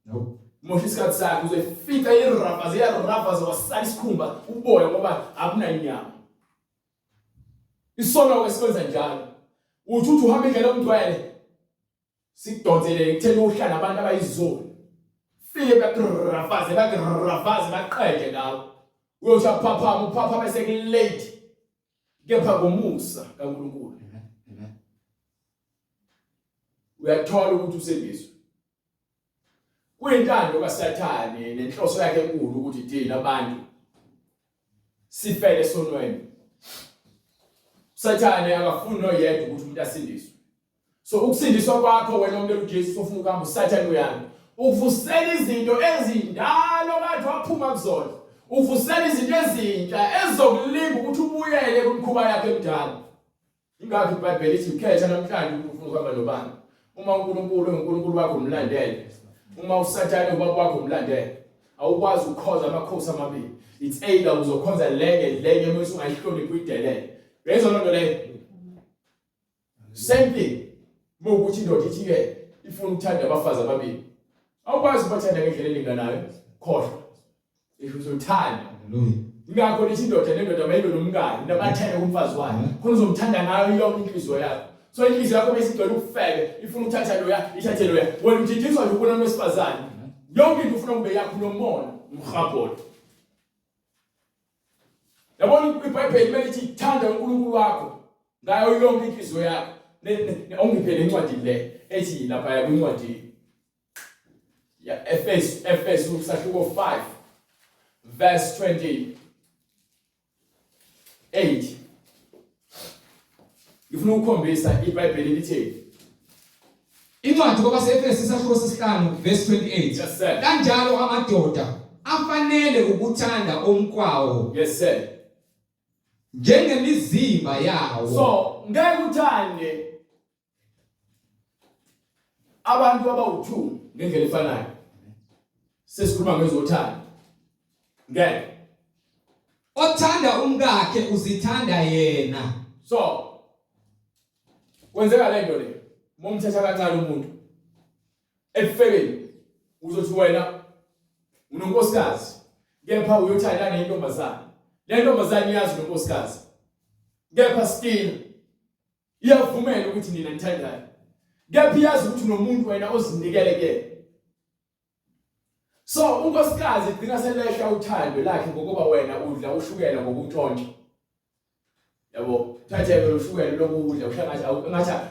No. Moshe isikhathi sakhe uzofica irafaza wasala isikhumba uboya ngoba akunanyama. Isono wesikwenza njalo. Uthi uhamba indlela omgcwele sikudonsele kuthela uhlala abantu abayizolo. Fike bakravaze baqede ngawo. Uyothi uphaphama bese kulate. Kepha ngomusa kaNkulunkulu. Uyathola ukuthi usebizwe. Kuyintando kaSathane nenhloso yakhe enkulu ukuthi thina abantu sifele sonweni. Sathane akafuni noyedwa ukuthi umuntu asindiswe. So ukusindiswa kwakho wena umuntu uJesu ofuna ukuhamba uSathane uyami. Uvusela izinto ezindalo kade waphuma kuzona. Uvusela izinto ezintsha ezokulinga ukuthi ubuyele kumkhuba yakhe emdala. Ingakho iBhayibheli lithi ukhetha namhlanje ukuthi ufuna ukuhamba nobani. Uma uNkulunkulu wakho umlandele. Uma uSathane ubaba wakho umlandele. Awukwazi ukukhoza amakhosi amabili. It's either uzokhonza lenye mase ungayihloniphi uyidelele. Bezwe lonto leyo. Same thing. Mokuthi indoda ithi ifuna ukuthanda abafazi ababili. Awukwazi ukubathanda ngendlela elinganayo. Khohlwa. Uzothanda. Hallelujah. Ingakho lithi indoda nendoda mayibe nomngane nabathanda kumfazi wayo. Khona uzomthanda ngayo yonke inhliziyo yakho. So inhliziyo yakho bese igcwele ukufeke, ifuna ukuthatha loya, ithathe loya. Wena utshithiswa nje ukubona wesifazane. Yonke into ufuna kube yakho nomona, umkhabholo. Yabona iBhayibheli melithi thanda uNkulunkulu wakho ngayo yonke inhliziyo yakho. Ongiphele incwadi le ethi lapha kwincwadi ya Efesu usahluko 5 verse 28. Ngifuna ukukhombisa iBhayibheli lithi incwadi kwabaseFesu isahluko sesihlanu verse 28. Yes sir. Kanjalo amadoda afanele ukuthanda omkwawo. Yes sir. Njengemizimba yawo. So ngeke uthande abantu abawu2 ngendlela efanayo. Sesikhuluma ngezothanda. Ngeke. Othanda umkakhe uzithanda yena. So kwenzeka lento le. Momthatha kancane umuntu. Ekufekeni uzothi wena unonkosikazi. Kepha uyothanda nentombazana. Le ntombazana iyazi unonkosikazi. Kepha still iyavumela ukuthi nina nithandane. Kepha iyazi ukuthi unomuntu wena ozinikele kuyena. So unkosikazi igcina selehla uthando lakhe ngokuba wena udla ushukela ngokuntshontsha. Yabo, thathe ushukela lokudla ngathi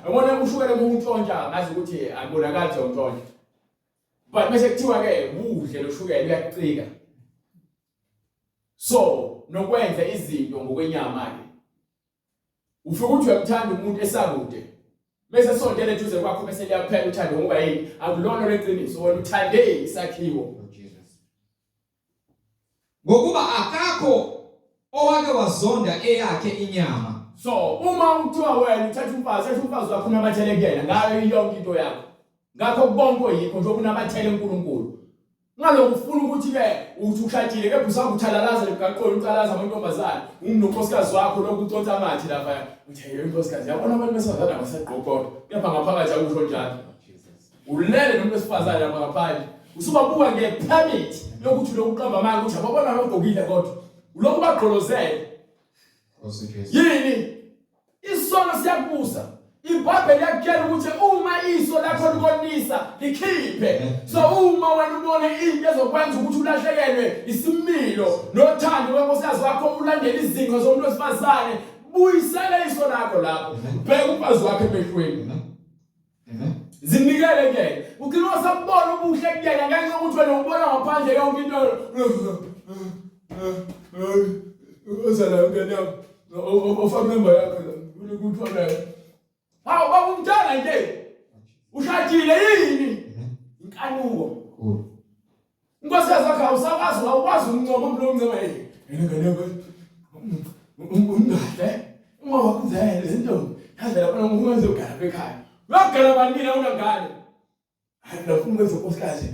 yabona ushukela ngokuntshontsha ngazi ukuthi akubonakali untshontsha. But mase kuthiwa ke udle loshukela uyaqhika. So nokwenza izinto ngokwenyama ke. Ufika ukuthi uyakuthanda umuntu esakude. Bese sondele eduze kwakho bese liyaphela uthando ngoba yini akulona leqiniso wena uthande isakhiwo. Ngokuba akakho owake wazonda eyakhe inyama. So uma uthiwa wena uthatha umfazi wakho unabathele kuyena ngayo yonke into yakho. Ngakho bonke oyikho nje okunabathele uNkulunkulu. Ngalokho ufuna ukuthi ke uthi ushadile kepha usakuthalalaza lebhaqolo ucalaza amantombazana unonkosikazi wakho lokuntshontsha amathi lapha uthi hey inkosikazi yabona abantu besifazana basaqoqoqa kepha ngaphakathi akusho njalo. Ulele nomuntu wesifazana lapha ngaphandle usubabuka ngepermit lokuthi lokuqamba amanga ukuthi ababona lokugqokile kodwa uloku bagqolozele. Yini isono siyakubusa. iBhayibheli yakutshela ukuthi uma iso lakho likonisa likhiphe. So uma wena ubone into ezokwenza ukuthi ulahlekelwe isimilo nothando lwenkosikazi wakho ulandele izinto zomuntu wesifazane buyisele iso lakho lapho. Bheka umfazi wakhe emehlweni. Zinikele ke. Ukilo sabona ubuhle kuyena ngenxa ukuthi wena ubona ngaphandle yonke into. Uzala ngene ofamemba yakho ukuthona. Hawu babumntana nje. Ushadile yini? Inkanuko. Inkosikazi yakho awusakwazi ukwazi umncoma umuntu omncema yini. Ngene ungade ngoba kuzele lezinto yazi lapha ungenze ugala ekhaya uyagala banina unangane hayi lafuna ukwenza unkosikazi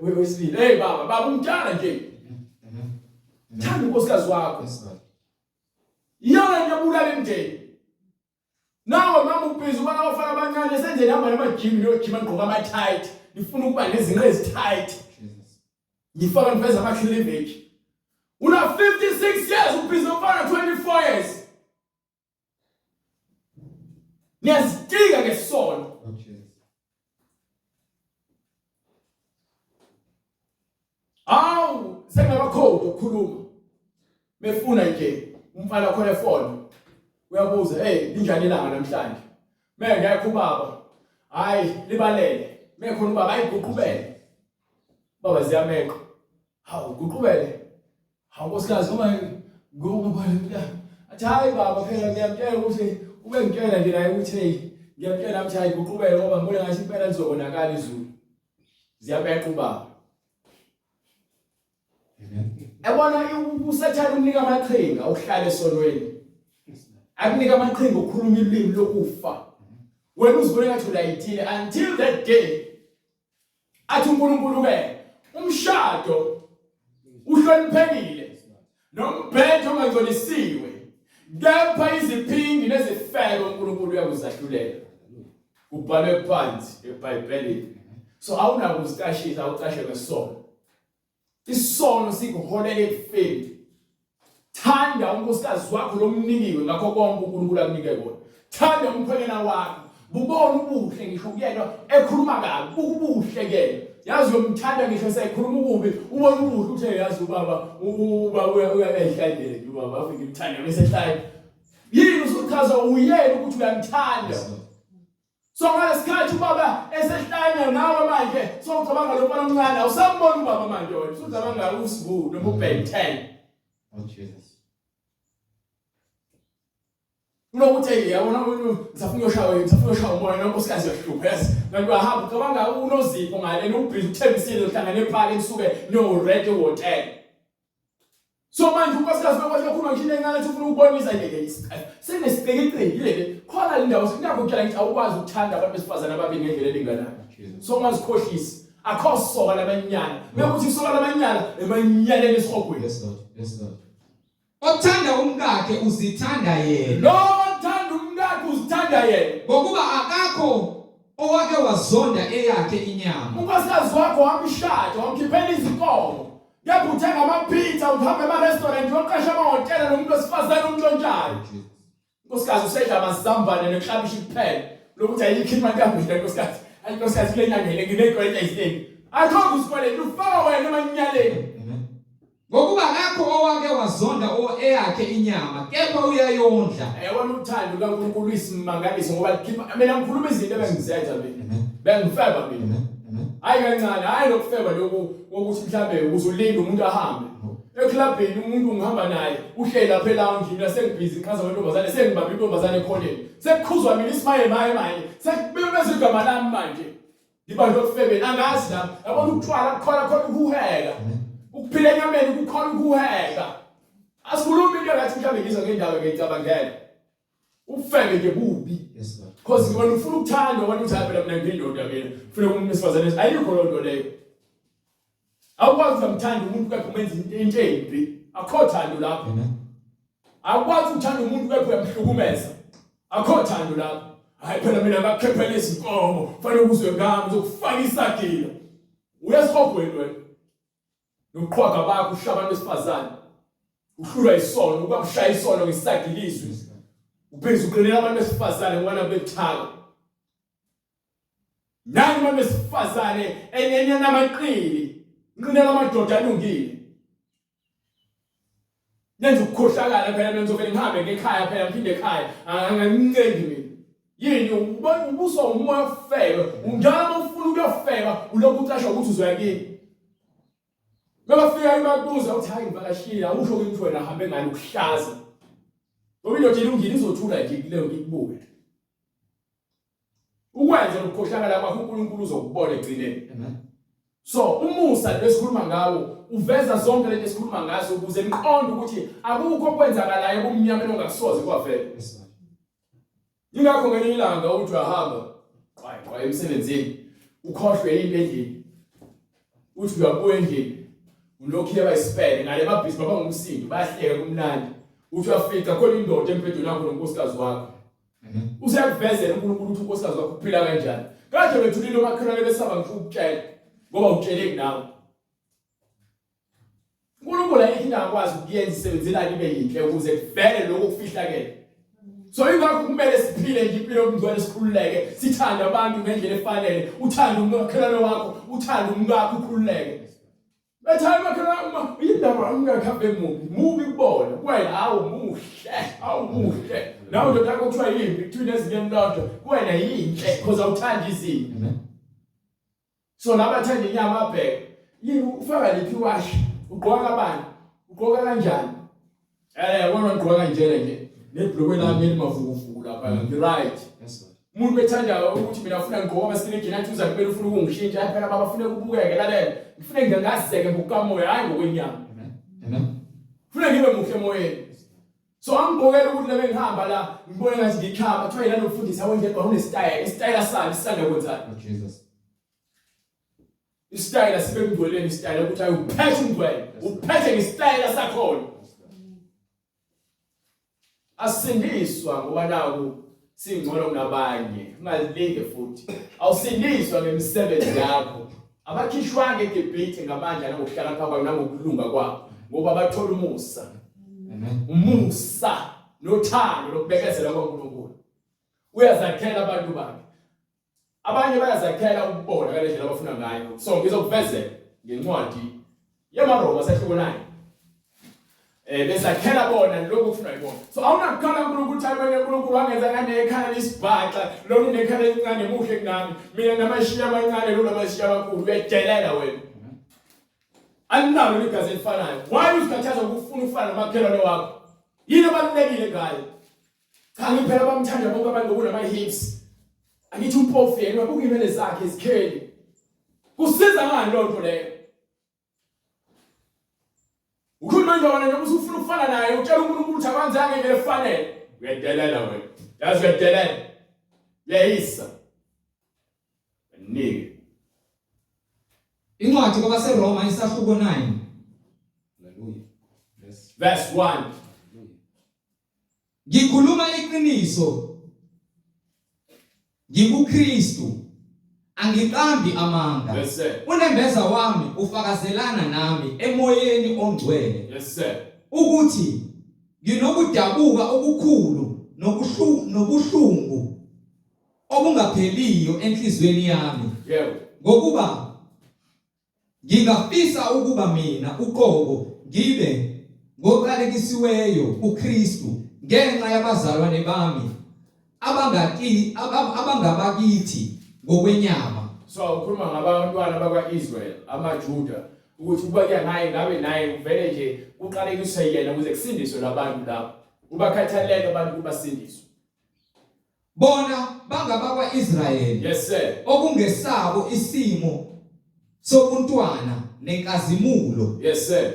wesibili hey baba umtshana nje thanda unkosikazi wakho yona nyabulala emndeni nawe mama ubhizi ubona abafana abancane senze namba namajimi nojima ngqoka ama-tight ngifuna ukuba nezinqe ezi-tight ngifaka ngiveza ama-cleavage una 56 years ubhizi ufana 24 years niyazidika ngesono awu sengabakhodi ukukhuluma befuna nje umfana khona efona uyabuza linjani ilanga namhlanje ngekho ubaba hayi libalele mekhona ubaba ayiguqubele baba ziyameqa hawu guqubele hawu nkosikazi uma ngokubona mntana athi hayi baba phela ngiyamtshela ukuthi ube ngitshela nje naye ukuthi ngiyamtshela mthi hayi guqubele ngoba ngibona ngathi impela lizobonakala izulu ziyameqa ubaba. Ebona usathana umnika amaqhinga ukuhlala esonweni. Akunika amaqhinga ukukhuluma ilimi lokufa. Wena uzibone ngathi ulayithile until that day. Athi uNkulunkulu ke umshado uhloniphekile. Nombhedo ongangcolisiwe. Kepha iziphingi nezifebe uNkulunkulu uyakuzahlulela. Kubhalwe phansi eBhayibhelini. So awunako uzicashisa awucashe ngesono. Isono sikuholela ekufeni. Thanda unkosikazi wakho lomnikiwe ngakho konke uNkulunkulu akunike kona. Thanda umkhwenyana wakho. Bubona ubuhle ngisho kuyena ekhuluma kabi ubuhle ke. Yazi uyomthanda ngisho sekhuluma ububi ubona ubuhle uthe yazi ubaba uyayihlandele ubaba afike imthanda bese hlaya. Yini usuchaza uyena ukuthi uyamthanda. So ngalesikhathi ubaba esehlanya nawe manje socabanga lo mfana omncane awusambona ubaba manje wena usuzabanga usibu noma uBen 10. Oh Jesus. Unokuthi yabona ngizafuna uyoshawa umoya nonkosikazi yahlupha yes. Kanti uyahamba ucabanga unozipho ngale nobhizi uthembisile uhlangane ephaka nisuke no red hotel. So manje unkosikazi bekwazi ukukhuluma ngisho engane ethi ufuna ukubonisa nje isikhathi. Senesibhekile khona indawo sinakho ukutshela ngithi awukwazi ukuthanda abantu besifazana ababili ngendlela elinganayo. So ungazikhohlisi akho soka labanyana. Bekuthi soka labanyana emanyaleni esihogweni. Yes Lord. Yes Lord. Othanda umkakhe uzithanda yena. Lo othanda umkakhe uzithanda yena. Ngokuba akakho owake wazonda eyakhe inyama. Unkosikazi wakho wamshada wamkhiphela izinkomo. Yebo uthenga amapizza uhambe ema-restaurant uyoqasha amahhotela nomuntu wesifazane umntshontshayo. Unkosikazi usedla amazambane neklabishi kuphela. Lokuthi ayikho imali kamina nkosikazi. Hayi nkosikazi kule nyanga le nginekweleta eziningi. Akho usikweleta ufaka wena emanyaleni. Ngokuba akakho owake wazonda eyakhe inyama kepha uyayondla. Yabona uthando kaNkulunkulu isimangaliso ngoba likhipha mina ngikhuluma izinto ebengizenza mina. Bengifeba mina. Hayi kancane hayi lokufeba lokhu ukuthi mhlambe uzolinda umuntu ahambe. Eclubini umuntu ungihamba naye uhleli lapha elounge mina sengibhizi ngichaza wentombazane sengibamba intombazane ekhoneni. Sekukhuzwa mina isimaye manje. Sekubizwa igama lami manje. Ngibanje lokufebeni angazi la. Yabona ukutshwala khona ukuheka. Ukuphila enyameni kukhona ukuheka. Asikhulumi into ngathi mhlambe ngizwa ngendaba ngiyicabangela. Ufebe nje bubi. Yes Lord. Because ngibona ufuna ukuthanda wena uthi phela mina ngiyindoda mina. Ufuna umuntu besifazane ayikho lonto leyo. Awukwazi umthanda umuntu kepha umenza into embi. Akho thando lapho. Awukwazi ukuthanda umuntu kepha uyamhlukumeza. Akho thando lapho. Hayi phela mina ngakhephela izinkomo. Kufanele ukuzwe ngami uzokufaka isagila. Uyasihogweni wena. Noqhwaga bakho ushabantu besifazane. Uhlulwa isono ukwakushaya isono ngesagilizwe. Ubhizi uqinela abantu besifazane ngoba bethaka. Nani abantu besifazane enye namaqili. Nqinela amadoda alungile. Nenza ukukhohlakala phela mina ngizovela ngihambe ngekhaya phela ngiphinde ekhaya angancengi mina. Yini ubona ubuso umoya ofeba. Unjalo ufuna ukuyofeba ulokhu ucasha ukuthi uzoya kini. Mabafika imabuza uthi hayi ngivakashila awusho ukuthi wena hambe ngani ukuhlaza. Ngoba into ilungile izothula nje kuleyo ngikubuke. Ukwenza ukukhohlakala kwakho uNkulunkulu uzokubona egcineni. Amen. So umusa lesikhuluma ngawo uveza zonke lento esikhuluma ngazo ukuze niqonde ukuthi akukho okwenzakalayo kumnyama ongakusoze kwavela. Ingakho ngelinye ilanga uthi uyahamba waye emsebenzini ukhohlwe into endlini. Uthi uyabuya endlini ulokhu yeba isipele ngale mabhisi baba ngumsindo bayahleka kumnandi. Uthi uyafika khona indoda empedweni yakho nonkosikazi wakho. Useyakuvezela uNkulunkulu ukuthi unkosikazi wakho uphila kanjani. Kade bethulile umakhelwane besaba ngifuna ukutshela ngoba utsheleke nawe. uNkulunkulu ayikho akwazi ukuyenza isebenzela ibe yinhle ukuze kuvele lokho kufihlakele. So ingakho kumele siphile nje impilo yokungcwele sikhululeke sithanda abantu ngendlela efanele uthanda umakhelwane wakho uthanda umkakho ukhululeke. Bethaya umakhelwane uma indaba ungakhambe mubi kubona wena awumuhle nawe ndoda yakho kuthiwa yimbi kuthina ezinye ndoda wena yinhle because awuthanda izinto. So nabathanda inyama abheke yini ufaka liphi wash ugqoka kabani ugqoka kanjani wona ugqoka kanjena nje nebhlokwe lami elimavukuvuku lapha right. Umuntu bethanda ukuthi mina ufuna ngigqoka amasikini nathi uza kumele ufuna ukungishintsha phela baba ufuna ukubukeke lalela ngifuna ngingazeke ngokukamoya hayi ngokwenyama. Ufuna ngibe muhle emoyeni. So angibhokela ukuthi lebe ngihamba la ngibone ngathi ngikhamba kuthiwa yena nokufundisa wonke kwakune style sami sisanda kwenzani. Jesus. Istyle sibe ngoleni istyle ukuthi ayuphethe ngwele uphethe ngesityle sakhona. Asindiswa ngoba nawo singcono kunabanye ungalinge futhi awusindiswa ngemisebenzi yakho abakhishwa ngegebhiti ngamandla nangokuhlala phakwa nangokulunga kwabo ngoba bathola umusa. Umusa nothando lokubekezela kwaNkulunkulu uyazakhela abantu bakhe. Abanye bayazakhela ukubona ngale ndlela abafuna ngayo. So ngizokuvezela ngencwadi yamaRoma sehluko 9. Bezakhela bona lokho ufuna uyibona. So awunakukhala uNkulunkulu ukuthi ayibone uNkulunkulu wangenza ngane ekhaya lisibhaxa lo unekhaya elincane muhle kunami mina namashiya amancane lo namashiya amakhulu uyadelela wena. Analo igazi elifanayo. Why uzikhathaza ukufuna ufana namakhelwane wakho? Yini abalulekile ngayo? Cha ngiphela bamthanda bonke abantu ngokunama hips. Angithi umpofu yena wabuka imele zakhe isikheli. Kusiza ngani lo nto leyo? Ukhuluma nje wena nje usufuna ukufana naye utshela uNkulunkulu ukuthi akwanzanga ngendlela efanele. Uyadelela wena. Yazi uyadelela. Yeyisa. Nike. Incwadi kwabaseRoma isahluko 9. Hallelujah. Verse 1. Ngikhuluma iqiniso ngikuKristu angiqambi amanga. Yes sir. Unembeza wami ufakazelana nami emoyeni ongcwele. Yes sir. Ukuthi nginokudabuka okukhulu nobuhlungu obungapheliyo enhlizweni yami. Yebo. Ngokuba ngingafisa ukuba mina uqobo ngibe ngoqalekisiweyo uKristu ngenxa yabazalwane bami abangabakithi ngokwenyama. So ukhuluma ngabantwana bakwaIsrael amaJuda ukuthi kuba kuyangaye ngabe naye uvele nje uqalekiswe yena ukuze kusindiswe labantu lapho ubakhathalele abantu kubasindiswe. Bona bangabakwaIsrayeli. Yes sir. Okungesabo isimo sobuntwana nenkazimulo. Yes sir.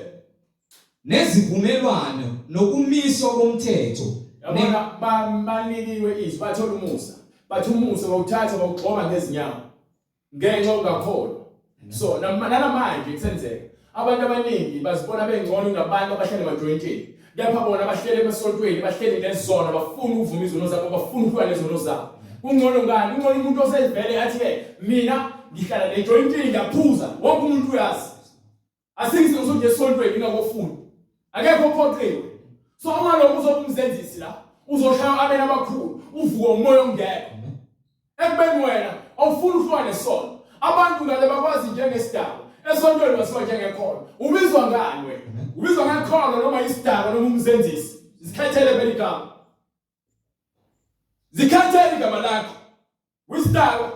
Nezivumelwano nokumiswa komthetho. Yabona banikiwe izwi bathola umusa. Bathi umusa bawuthatha bawugxoma ngezinyawo. Ngenxa ongakholwa. So namanje kusenzeka. Abantu abaningi bazibona bengcono nabantu abahlala emajointini. Lapha bona bahlele emasontweni, bahlele lezona bafuna ukuvuma izono zabo, bafuna ukuba lezono zabo. Ungcono ngani? Ungcono umuntu osevele athi ke mina ngihlala nejointini ngiyaphuza. Wonke umuntu uyazi. Asingise nje esontweni ngakofuna. Akekho ophoqiwe. So uma lokho uzobumzenzisi la, uzoshaya abena abakhulu, uvuka umoya ongekho. Ekubeni wena awufuni ukuhlwa nesono. Abantu ngale bakwazi njengesidaba. Esontweni basiba njengekhono. Ubizwa ngani wena? Ubizwa ngekhono noma isidaba noma umzenzisi. Zikhethele beligama. Zikhethele igama lakho. Wisidaba,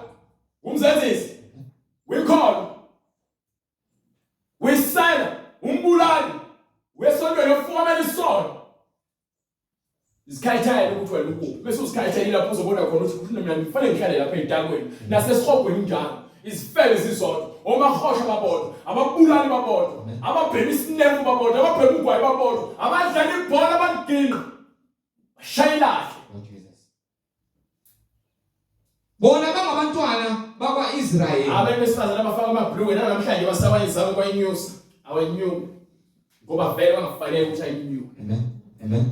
umzenzisi, wikhono. Wisela, umbulali. Wesontweni ofumana isono. Zikhethele ukuthi wena ukuphi. Bese usikhethele lapho uzobona khona ukuthi mina ngifanele ngihlale lapha entakweni. Nasesihogweni njalo. izifebe zizodwa, omahosha babodwa, ababulali babodwa, ababhema isinembu babodwa, ababhema ugwayi babodwa, abadlala ibhola abagini shayelahle. Bona bangabantwana bakwaIsrayeli. Abantu besifazane abafaka amabhulukwe namhlanje basawayizama kwayinyusa, awenyuka. Ngoba vele bangafanele ukuthi ayinyuka. Amen.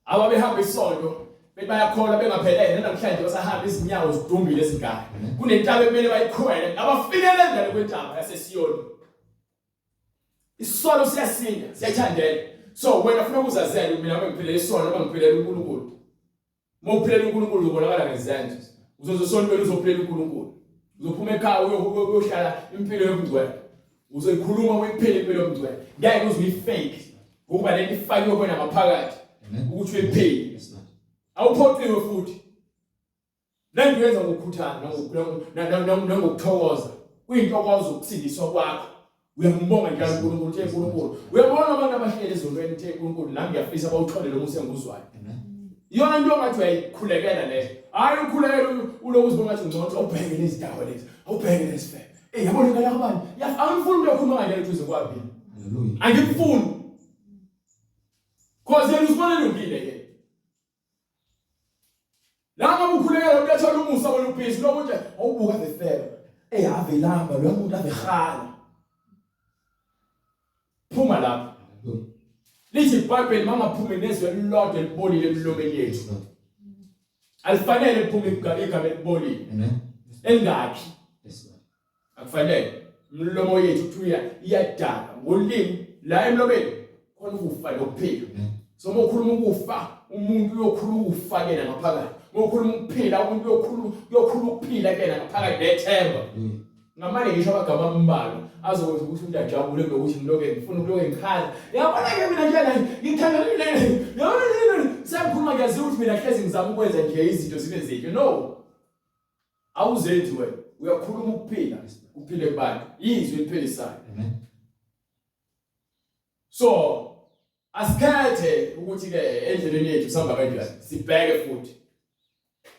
Ababehamba isonto bayakhola bengaphelele namhlanje basahamba izinyawo zidumbile ezingaka. Kunentaba emele bayikhwele, abafikelele ngale kwentaba yaseSiyoni. Isolo siyasinda, siyathandela. So wena ufuna ukuzazela mina bengiphilele isolo bangiphilela uNkulunkulu. Mawuphilela uNkulunkulu uzobonakala ngezenzo. Uzozosonto uzophilela uNkulunkulu. Uzophuma ekhaya uyohlala impilo yobungcwele. Uzoyikhuluma uyiphile impilo yobungcwele. Ngeke uzuyifake. Ngoba lento ifakiwe kwena ngaphakathi. Ukuthi uyiphile. Awuphoqiwe futhi. Lento yenza ngokukhuthana nangokuthokoza. Kuyintokozo ukusindiswa kwakho. Uyambonga njalo uNkulunkulu, uthe uNkulunkulu. Uyabona abantu abahleli ezondweni uthe uNkulunkulu nami ngiyafisa bawuthole lo musa enguzwayo. Yona into ongathi uyayikhulekela leyo. Hayi ukhulekela uloku uzibona ngathi ngcono ubheke lezi dawo lezi. Awubheke lezi fe. Yabona ngala abantu. Angifuni ukukhuluma ngale nto uzokwaphila. Hallelujah. Angifuni. Cause yena uzibona lungile yena. Langa ukhulekela uyathola umusa olubhizi lokuthi awubuka the fe. Avelamba lo muntu avekhala. Phuma lapha. Lithi iBhayibheli mangaphumi nezwe elilodwa elibolile emlomeni yethu. Alifanele liphuma igama elibolile. Engakhi. Akufanele. Umlomo yethu uthi iyadaka ngolimi la emlomeni khona ukufa lokuphila. So mokhuluma ukufa umuntu uyokhuluma ukufa kena ngaphakathi. Mokhuluma ukuphila umuntu uyokhuluma ukuphila kena ngaphakathi nethemba. Ngamanje ngisho abagama ambalwa azokwenza ukuthi umuntu ajabule ngokuthi ngiloke ngifuna ukuloke ngikhala. Yabona ke mina nje la ngithangalile. Yabona sakhuluma ngiyazi ukuthi mina hlezi ngizama ukwenza nje izinto zibe zinhle. No. Awuzenzi wena. Uyakhuluma ukuphila, uphile kubantu. Izwi eliphilisayo. Amen. So asikhethe ukuthi ke endleleni yethu sihamba kanjani. Sibheke futhi.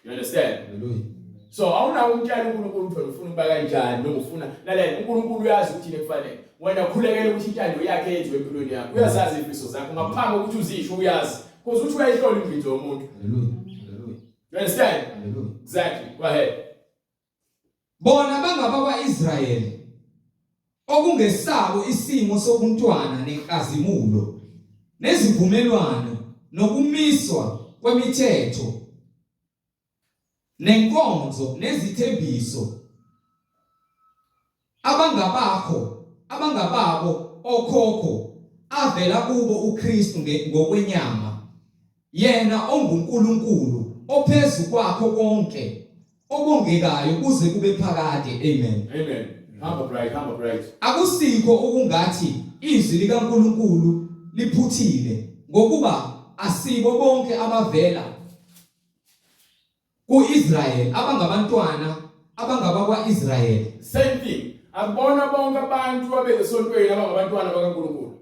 You understand? Hallelujah. So awunawo umtshela uNkulunkulu ukuthi ufuna ukuba kanjani noma ufuna lalela uNkulunkulu uyazi ukuthi kufanele wena khulekele ukuthi intando yakhe yenziwe empilweni yakho uyazazi izifiso zakho ngaphambi kokuthi uzisho uyazi because uthi uyayihlola impilo yomuntu. Hallelujah. You understand? Hallelujah. Exactly. Go ahead. Bona bangabakwaIsrayeli okungesabo isimo sobuntwana nenkazimulo nezivumelwano nokumiswa kwemithetho nenkonzo nezithembiso abangababo okhokho avela kubo uKristu ngokwenyama yena onguNkulunkulu ophezu kwakho konke obongekayo kuze kube phakade. Amen. Amen. Hamba bright. Akusikho okungathi izwi likaNkulunkulu liphuthile ngokuba asibo bonke abavela kuIsrael abangabantwana abangabakwaIsrayeli. Same thing. Akubona bonke abantu abezesontweni abangabantwana bakaNkulunkulu.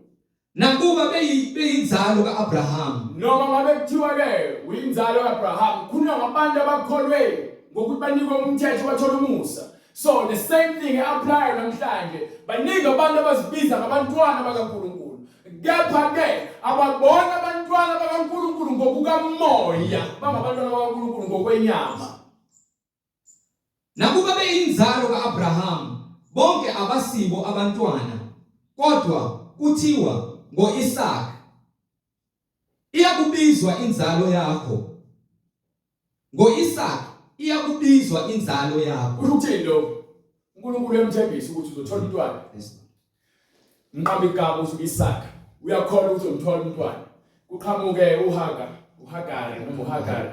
Nakuba beyinzalo kaAbraham. Noma ngabe kuthiwa ke uyinzalo kaAbraham, kukhulunywa ngabantu abakholwe ngokuthi banikwe umthetho wathola umusa. So the same thing apply namhlanje. Banika abantu abazibiza ngabantwana bakaNkulunkulu. Kepha ke ababona abantwana bakaNkulunkulu ngokukamoya, bangabantwana bakaNkulunkulu ngokwenyama. Nakuba beyinzalo kaAbraham, bonke abasibo abantwana, kodwa kuthiwa ngoIsaka iyakubizwa inzalo yakho. NgoIsaka iyakubizwa inzalo yakho. Uthini lo? uNkulunkulu emthembisa ukuthi uzothola umntwana. Nqamba igama uthi Isaka. Uyakholwa ukuthi uzomthola umntwana. Kuqhamuke uHagari noma uHagari.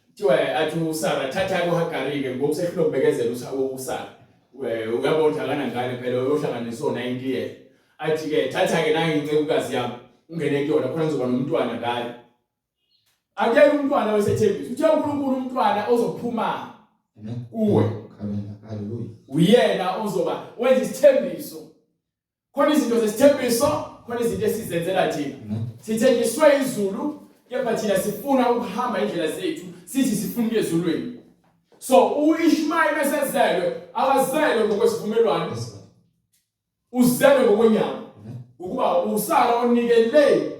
Kuthiwa athi uSara thatha uHagari ke ngoba usehlobhekezela uSara. Uyabona akana ngane phela uyohlanganiswa 90 years. Athi ke thatha ke nangi incekukazi yami ungene kuyona khona ngizoba nomntwana ngale. Akuyena umntwana wesethembisa. Uthe uNkulunkulu umntwana ozophuma uwe. Hallelujah. Uyena ozoba wenza isithembiso. Khona izinto zesithembiso, khona izinto esizenzela thina. Sithenjiswe izulu, kepha thina sifuna ukuhamba indlela zethu, sithi sifuna ezulwini. So uIshmael esezelwe akazelwe ngokwesivumelwano. Yes, Lord. Uzelwe ngokwenyama. Ukuba uSara onikele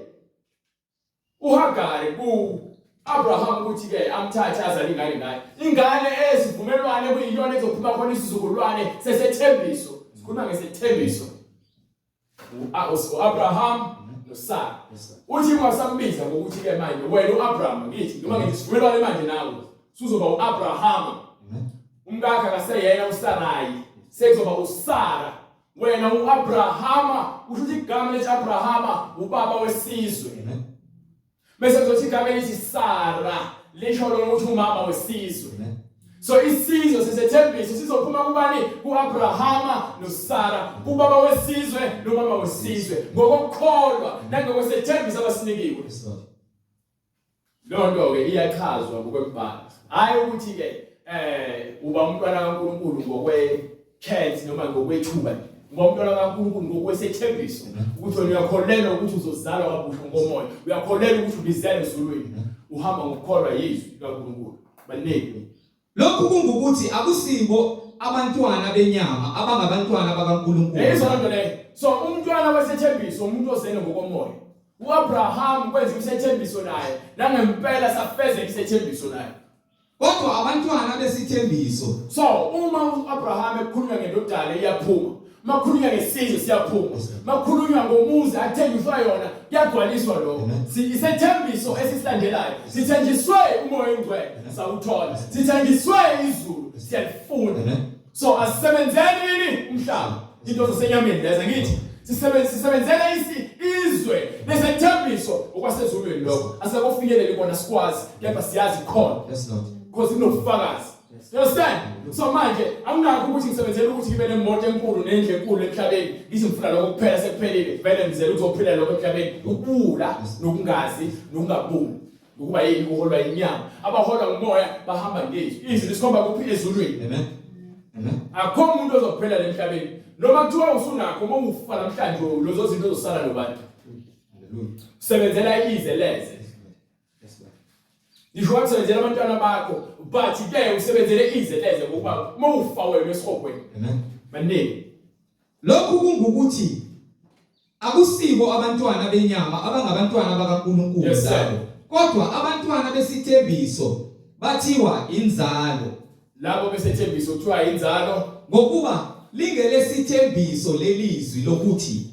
uHagari ku Abraham ukuthi ke amthathe azale ingane ngaye. Ingane esivumelwane kuyiyona ezophuma khona isizukulwane sesethembiso. Sikhuluma ngesethembiso. Abraham noSara. Uthi ungasambiza ngokuthi ke manje wena uAbraham ngithi noma ngithi sivumelwane manje nawe. Suzoba uAbraham. Umkakhe akaseyena uSarayi. Sekuzoba uSara. Wena uAbrahama usho igama lethi Abrahama ubaba wesizwe. Bese kuzothi igama lethi Sara lisho ukuthi umama wesizwe. So isizwe sesethembiso sizophuma kubani kuAbrahama noSara ubaba wesizwe nomama wesizwe ngokukholwa nangokwesethembiso abasinikiwe. Lonto ke iyachazwa ngokwembala. Hayi ukuthi ke uba umntwana kaNkulunkulu ngokwekhethi noma ngokwethuba. Ngomntwana kaNkulunkulu ngokwesethembiso ukuthi wena uyakholelwa ukuthi uzozalwa kabusha ngomoya. Uyakholelwa ukuthi ubizele ezulwini. Uhamba ngokukholwa yizwi kaNkulunkulu. Baningi. Lokhu kungukuthi akusibo abantwana benyama abangabantwana bakaNkulunkulu. Ezonto le. So umntwana wesethembiso umuntu ozele ngokomoya. uAbraham kwenza isethembiso naye nangempela safeze isethembiso naye. Kodwa abantwana besithembiso. So uma uAbraham ekhulunywa ngendodana iyaphuma. Makhulunywa ngesizwe siyaphuma. Makhulunywa ngomuzi athenjiswa yona kuyagcwaliswa lokho. Isethembiso esisilandelayo. Sithenjiswe umoya oyingcwele sawuthola. Sithenjiswe izulu siyalifuna. So asisebenzeni umhlaba. Into zosenyameni leza ngithi sisebenzele izwe lesethembiso okwasezulwini lokho. Asekufikelele kona sikwazi kepha siyazi khona. Yes, Lord. Because inobufakazi. You understand? So manje anginakho ukuthi ngisebenzele ukuthi ngibe nemoto enkulu nendle enkulu emhlabeni. Ngithi ngifuna lokho kuphela sekuphelile. Vele ngizele ukuzophila lokho emhlabeni. Ukula nokungazi nokungabuni. Ukuba yini uholwa inyama. Abaholwa ngomoya bahamba ngezwi. Izwi lisikhomba kuphi ezulwini. Amen. Amen. Akho umuntu ozophela emhlabeni. Noma kuthiwa usunakho uma ufa namhlanje lozo zinto zosala nobantu. Hallelujah. Sebenzela izeleze. Ngisho ukusebenzela abantwana bakho but ke usebenzele izeleze ngoba uma ufa wena esihogweni. Amen. Baningi. Lokhu kungukuthi akusibo abantwana benyama abangabantwana bakaNkulunkulu zabo. Kodwa abantwana besithembiso bathiwa inzalo. Labo besethembiso kuthiwa inzalo ngokuba lingelesithembiso lelizwi lokuthi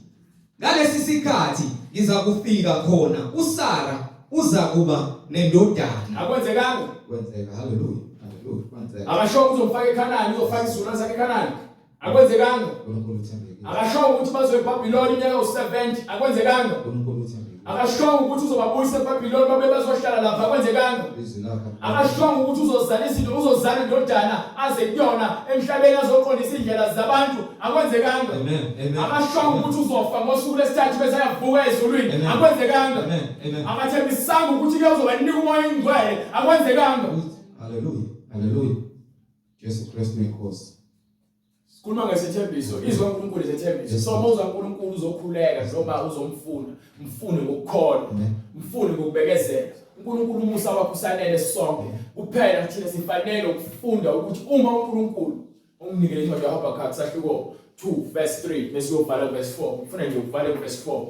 ngalesi sikhathi ngiza kufika khona uSara uza kuba nendodana. Akwenzekanga? Kwenzeka. Hallelujah. Hallelujah. Kwenzeka. Akasho ukuthi uzofaka eKhanani uzofaka isizulu sakhe eKhanani. Akwenzekanga? uNkulunkulu uthembekile. Akasho ukuthi bazoya eBhabhiloni iminyaka u70. Akwenzekanga? uNkulunkulu uthembekile. Akasho ukuthi uzobabuyisa eBhabhiloni babe bazohlala lapha. Akwenzekanga? Akasho ukuthi uzozala izinto uzozala indodana aze kuyona emhlabeni azoqondisa indlela zabantu. Akwenzekanga? Amen. Amen. Akasho ukuthi uzofa ngosuku lesithathu bese ayavuka ezulwini. Akwenzekanga? Amen. Amen. Akathembisanga ukuthi kuyozoba nika umoya oyingcwele. Akwenzekanga? Hallelujah. Hallelujah. Jesu Kristu inkosi. Sikhuluma ngesethembiso, izwe uNkulunkulu isethembiso. So mawuza uNkulunkulu uzokhuleka noma uzomfuna, mfune ngokukholwa, mfune ngokubekezela. uNkulunkulu umusa wakhe usanele sonke. Kuphela thina sifanele ukufunda ukuthi uma uNkulunkulu onginikele incwadi yaHabakuk sahluko 2 verse 3 bese uyobhala verse 4. Ufuna nje ubhale verse 4.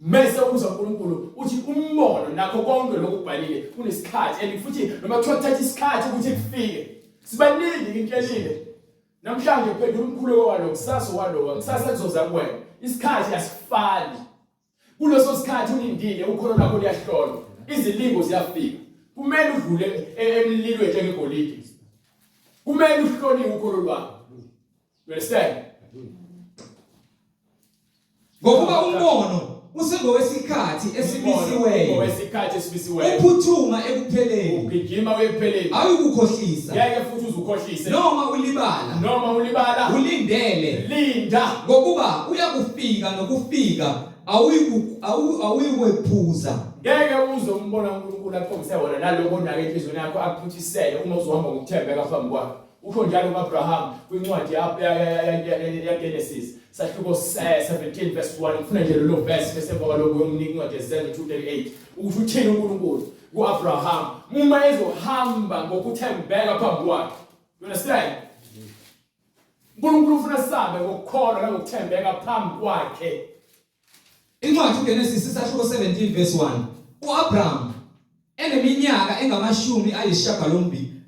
Mase uza uNkulunkulu uthi umbono nakho konke lokubhalile kunesikhathi and futhi noma kuthiwa thatha isikhathi ukuthi kufike. Sibaningi inkelile. Namhlanje kuphendula umkhuleko walo kusasa walo kusasa kuzoza kuwena. Isikhathi asifani. Kuleso sikhathi unindile ukholo lakho liyahlolwa. Izilingo ziyafika. Kumele udlule emlilweni njengegolide. Kumele uhloliwe ukholo lwakho. You understand? Ngokuba umbono usengowesikhathi esibisiweyo. Ngowesikhathi esibisiweyo. Uphuthuma ekupheleni. Ugijima uyekupheleni. Awukukhohlisa. Ngeke futhi uzukhohlise. Noma ulibala. Noma ulibala. Ulindele. Linda. Ngokuba uyakufika nokufika awuyikwephuza. Ngeke uzombona uNkulunkulu akhombise wona naloko onake enhlizweni yakho akuphuthisele uma uzohamba ngokuthembeka phambi kwakhe. Usho njalo uAbraham kwincwadi yaGenesis sahluko 17 verse 1 ufuna nje lo verse bese ngoba lokho uyomnika incwadi ye-Genesis 2:38 ukuthi uthini uNkulunkulu kuAbraham uma ezohamba ngokuthembeka phambi kwakhe You understand? uNkulunkulu ufuna sihambe ngokukholwa nangokuthembeka phambi kwakhe. Incwadi uGenesis isahluko 17 verse 1. UAbraham eneminyaka engamashumi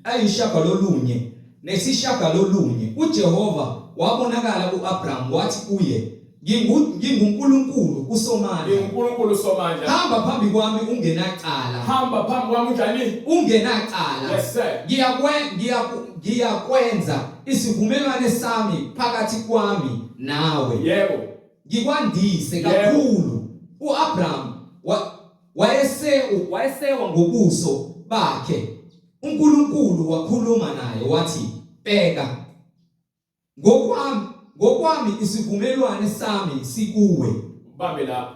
ayishagalolunye nesishagalolunye uJehova wabonakala kuAbraham wathi kuye nginguNkulunkulu usomandla. NginguNkulunkulu usomandla. Hamba phambi kwami ungenacala. Hamba phambi kwami njani? Ungenacala. Yes sir. Ngiyakwenza isivumelwano sami phakathi kwami nawe. Yebo. Ngikwandise kakhulu. UAbraham wayesewa ngobuso bakhe. uNkulunkulu wakhuluma naye wathi, "Bheka, ngokwami isivumelwano sami sikuwe." Ubambe lapha.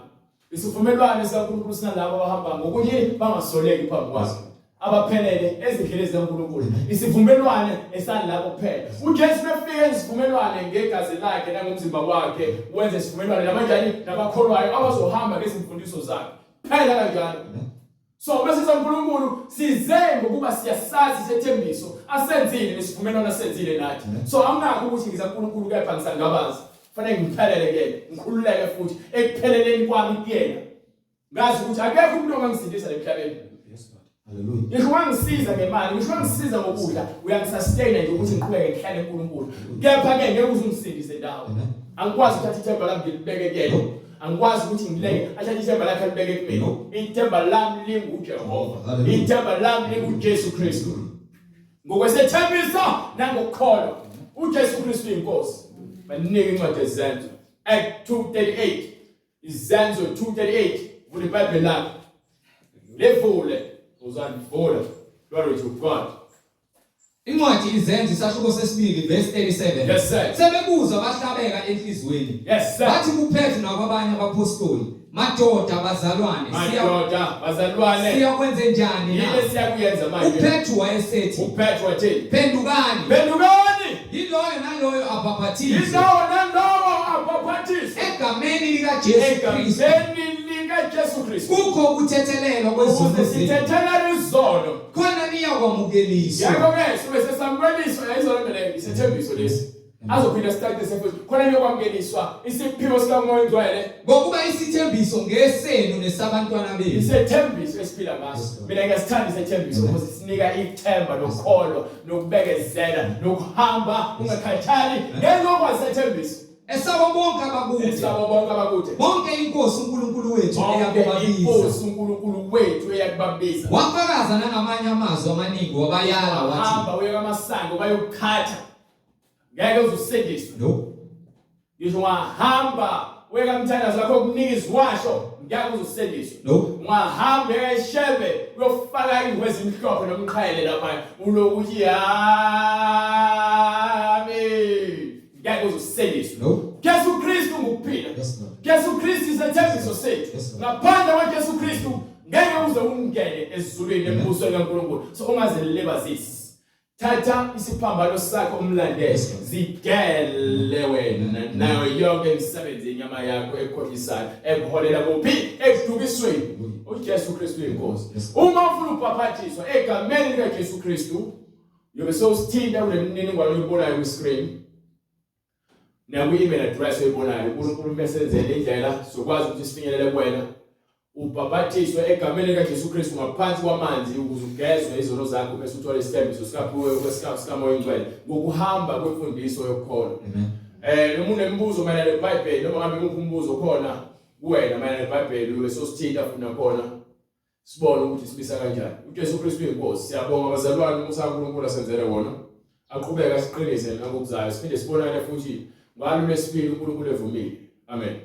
Isivumelwano sikaNkulunkulu sinalabo abahamba ngokunye bangasoleki phambi kwakhe. Abaphelele ezindleleni zikaNkulunkulu. Isivumelwano esalapho kuphela. uJesu befike isivumelwano ngegazi lakhe nangomzimba wakhe, wenze isivumelwano nabanjani nabakholwayo abazohamba ngezimfundiso zakhe. Phela kanjalo. So bese uNkulunkulu size ngokuba siyasazi sethembiso asenzile nesivumelwano asenzile nathi. So awunakho ukuthi ngiza uNkulunkulu kepha ngisangabazi. Kufanele ngiphelele ke, ngikhululeke futhi ekupheleleni kwami kuyena. Ngazi ukuthi akekho umuntu ongangisindisa emhlabeni. Hallelujah. Ngisho wangisiza ngemali, ngisho wangisiza ngokudla, uyangisustain nje ukuthi ngiqhubeke ngihlale kuNkulunkulu. Kepha ke ngeke uzungisindise ndawo. Angikwazi ukuthatha ithemba lami ngilibeke kuyena. Angikwazi ukuthi ngileke athathe ithemba lakhe libeke kumina. Ithemba lami linguJehova. Ithemba lami linguJesu Kristu. Ngokwesethembiso nangokukholwa uJesu Kristu inkosi. Baningi incwadi ezenzo. Act 2:38. Izenzo 2:38. Vula iBhayibheli lakho. Levule. Uzandivula. Glory to God. Incwadi izenzo isahluko sesibili verse 37. Yes sir. Sebekuzwa bahlabeka enhlizweni. Yes sir. Bathi kuPetru nakwabanye abapostoli, "Madoda bazalwane, siyakwenze njani na?" Yile siyakuyenza manje. uPetru wayesethi, uPetru wathi, "Phendukani. "Phendukani. Yiloyo naloyo abhaphathizwe Yilowo nalowo abhaphathizwe egameni likaJesu Kristu. egameni likaJesu Kristu. Kukho ukuthethelelwa kwezono Ukuze zethu. sithethela izono." Khona niyakwamukeliswa. Yako-ke sibe sesamukweliswa izono phela isethembiso lesi. Azophinda sithathe sefuthi. Khona niyakwamukeliswa isiphiwo sikaMoya oNgcwele. Ngokuba isithembiso ngesenu nesabantwana benu. Isethembiso esiphila ngaso. Mina ngiyasithanda isethembiso ukuthi sinika ithemba lokukholwa, nokubekezela, nokuhamba ungakhathali ngezokwazi isethembiso. Esabo bonke abakude. Esabo bonke abakude. Bonke inkosi uNkulunkulu wethu Inkosi eyakubabiza. uNkulunkulu wethu eyakubabiza. Wafakaza nangamanye amazwi amaningi wabayala wathi, Hamba uye kamasango bayokukhatha. Ngeke uzusindiswe. "No. Ngisho wahamba uye kamthandazo wakho kunika izwasho, ngeke uzusindiswe. No. Ungahamba eShebe uyofaka ingwezi emhlophe nomqhayele lapha ulokuthi amen. Ngeke uzusindiswe. No. Jesu Kristu ngukuphila. Yes, Lord. Jesu Kristu isethembiso sethu. Yes, Lord. Ngaphandle kwaJesu Kristu ngeke uze ungene ezulwini embusweni kaNkulunkulu. So ungazelibazisi. Thatha isiphambano sakho umlandele. Yes, Lord. Zigele wena nawe yonke imisebenzi yenyama yakho ekukhohlisayo, ekuholela kuphi? Ekudukisweni. uJesu Kristu inkosi. Yes. Uma ufuna ukubhaphathiswa egameni likaJesu Kristu, yobe sowusithinta kule mininingwane oyibonayo ku-screen. Naku-email address oyibonayo, uNkulunkulu mesenzele indlela sokwazi ukuthi sifinyelele kuwena. Ubhaphathiswe egameni likaJesu Kristu ngaphansi kwamanzi ukuze ugezwe izono zakho bese uthola isithembiso sikaMoya oNgcwele ngokuhamba kwemfundiso yokukholwa. Amen. Noma unembuzo mayelana neBhayibheli noma ngabe nguphi umbuzo khona kuwena mayelana neBhayibheli ube sosithinta funa khona sibone ukuthi sibisa kanjani. uJesu Kristu inkosi. Siyabonga abazalwane umusa kaNkulunkulu asenzele wona. Aqhubeka siqinise nangokuzayo. Siphinde sibonane futhi ngalo lesibili uNkulunkulu evumile. Amen.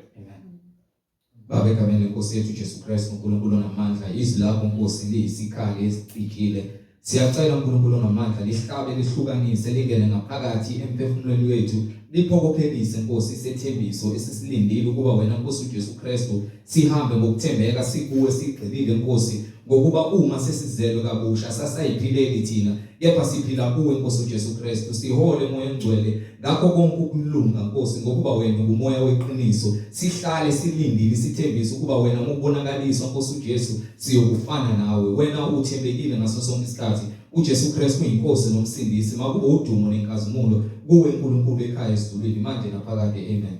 Baba egameni lenkosi yethu Jesu Kristu uNkulunkulu onamandla, izwi lakho Nkosi liyisikhali esicijile. Siyacela uNkulunkulu onamandla lihlabe lihlukanise lingene ngaphakathi emphefumulweni wethu, liphokophelise Nkosi isethembiso esisilindile ukuba wena Nkosi uJesu Kristu sihambe ngokuthembeka sikuwe sigxilile Nkosi, ngokuba uma sesizelwe kabusha sasayiphileli thina kepha siphila kuwe Nkosi uJesu Kristu. Sihole Moya oNgcwele ngakho konke ukulunga Nkosi, ngokuba wena ungumoya weqiniso. Sihlale silindile isithembiso ukuba wena ngokubonakaliswa Nkosi uJesu siyokufana nawe. Wena uthembekile ngaso sonke isikhathi, uJesu Kristu uyinkosi nomsindisi, makube udumo nenkazimulo kuwe uNkulunkulu ekhaya ezulwini manje naphakade. Amen.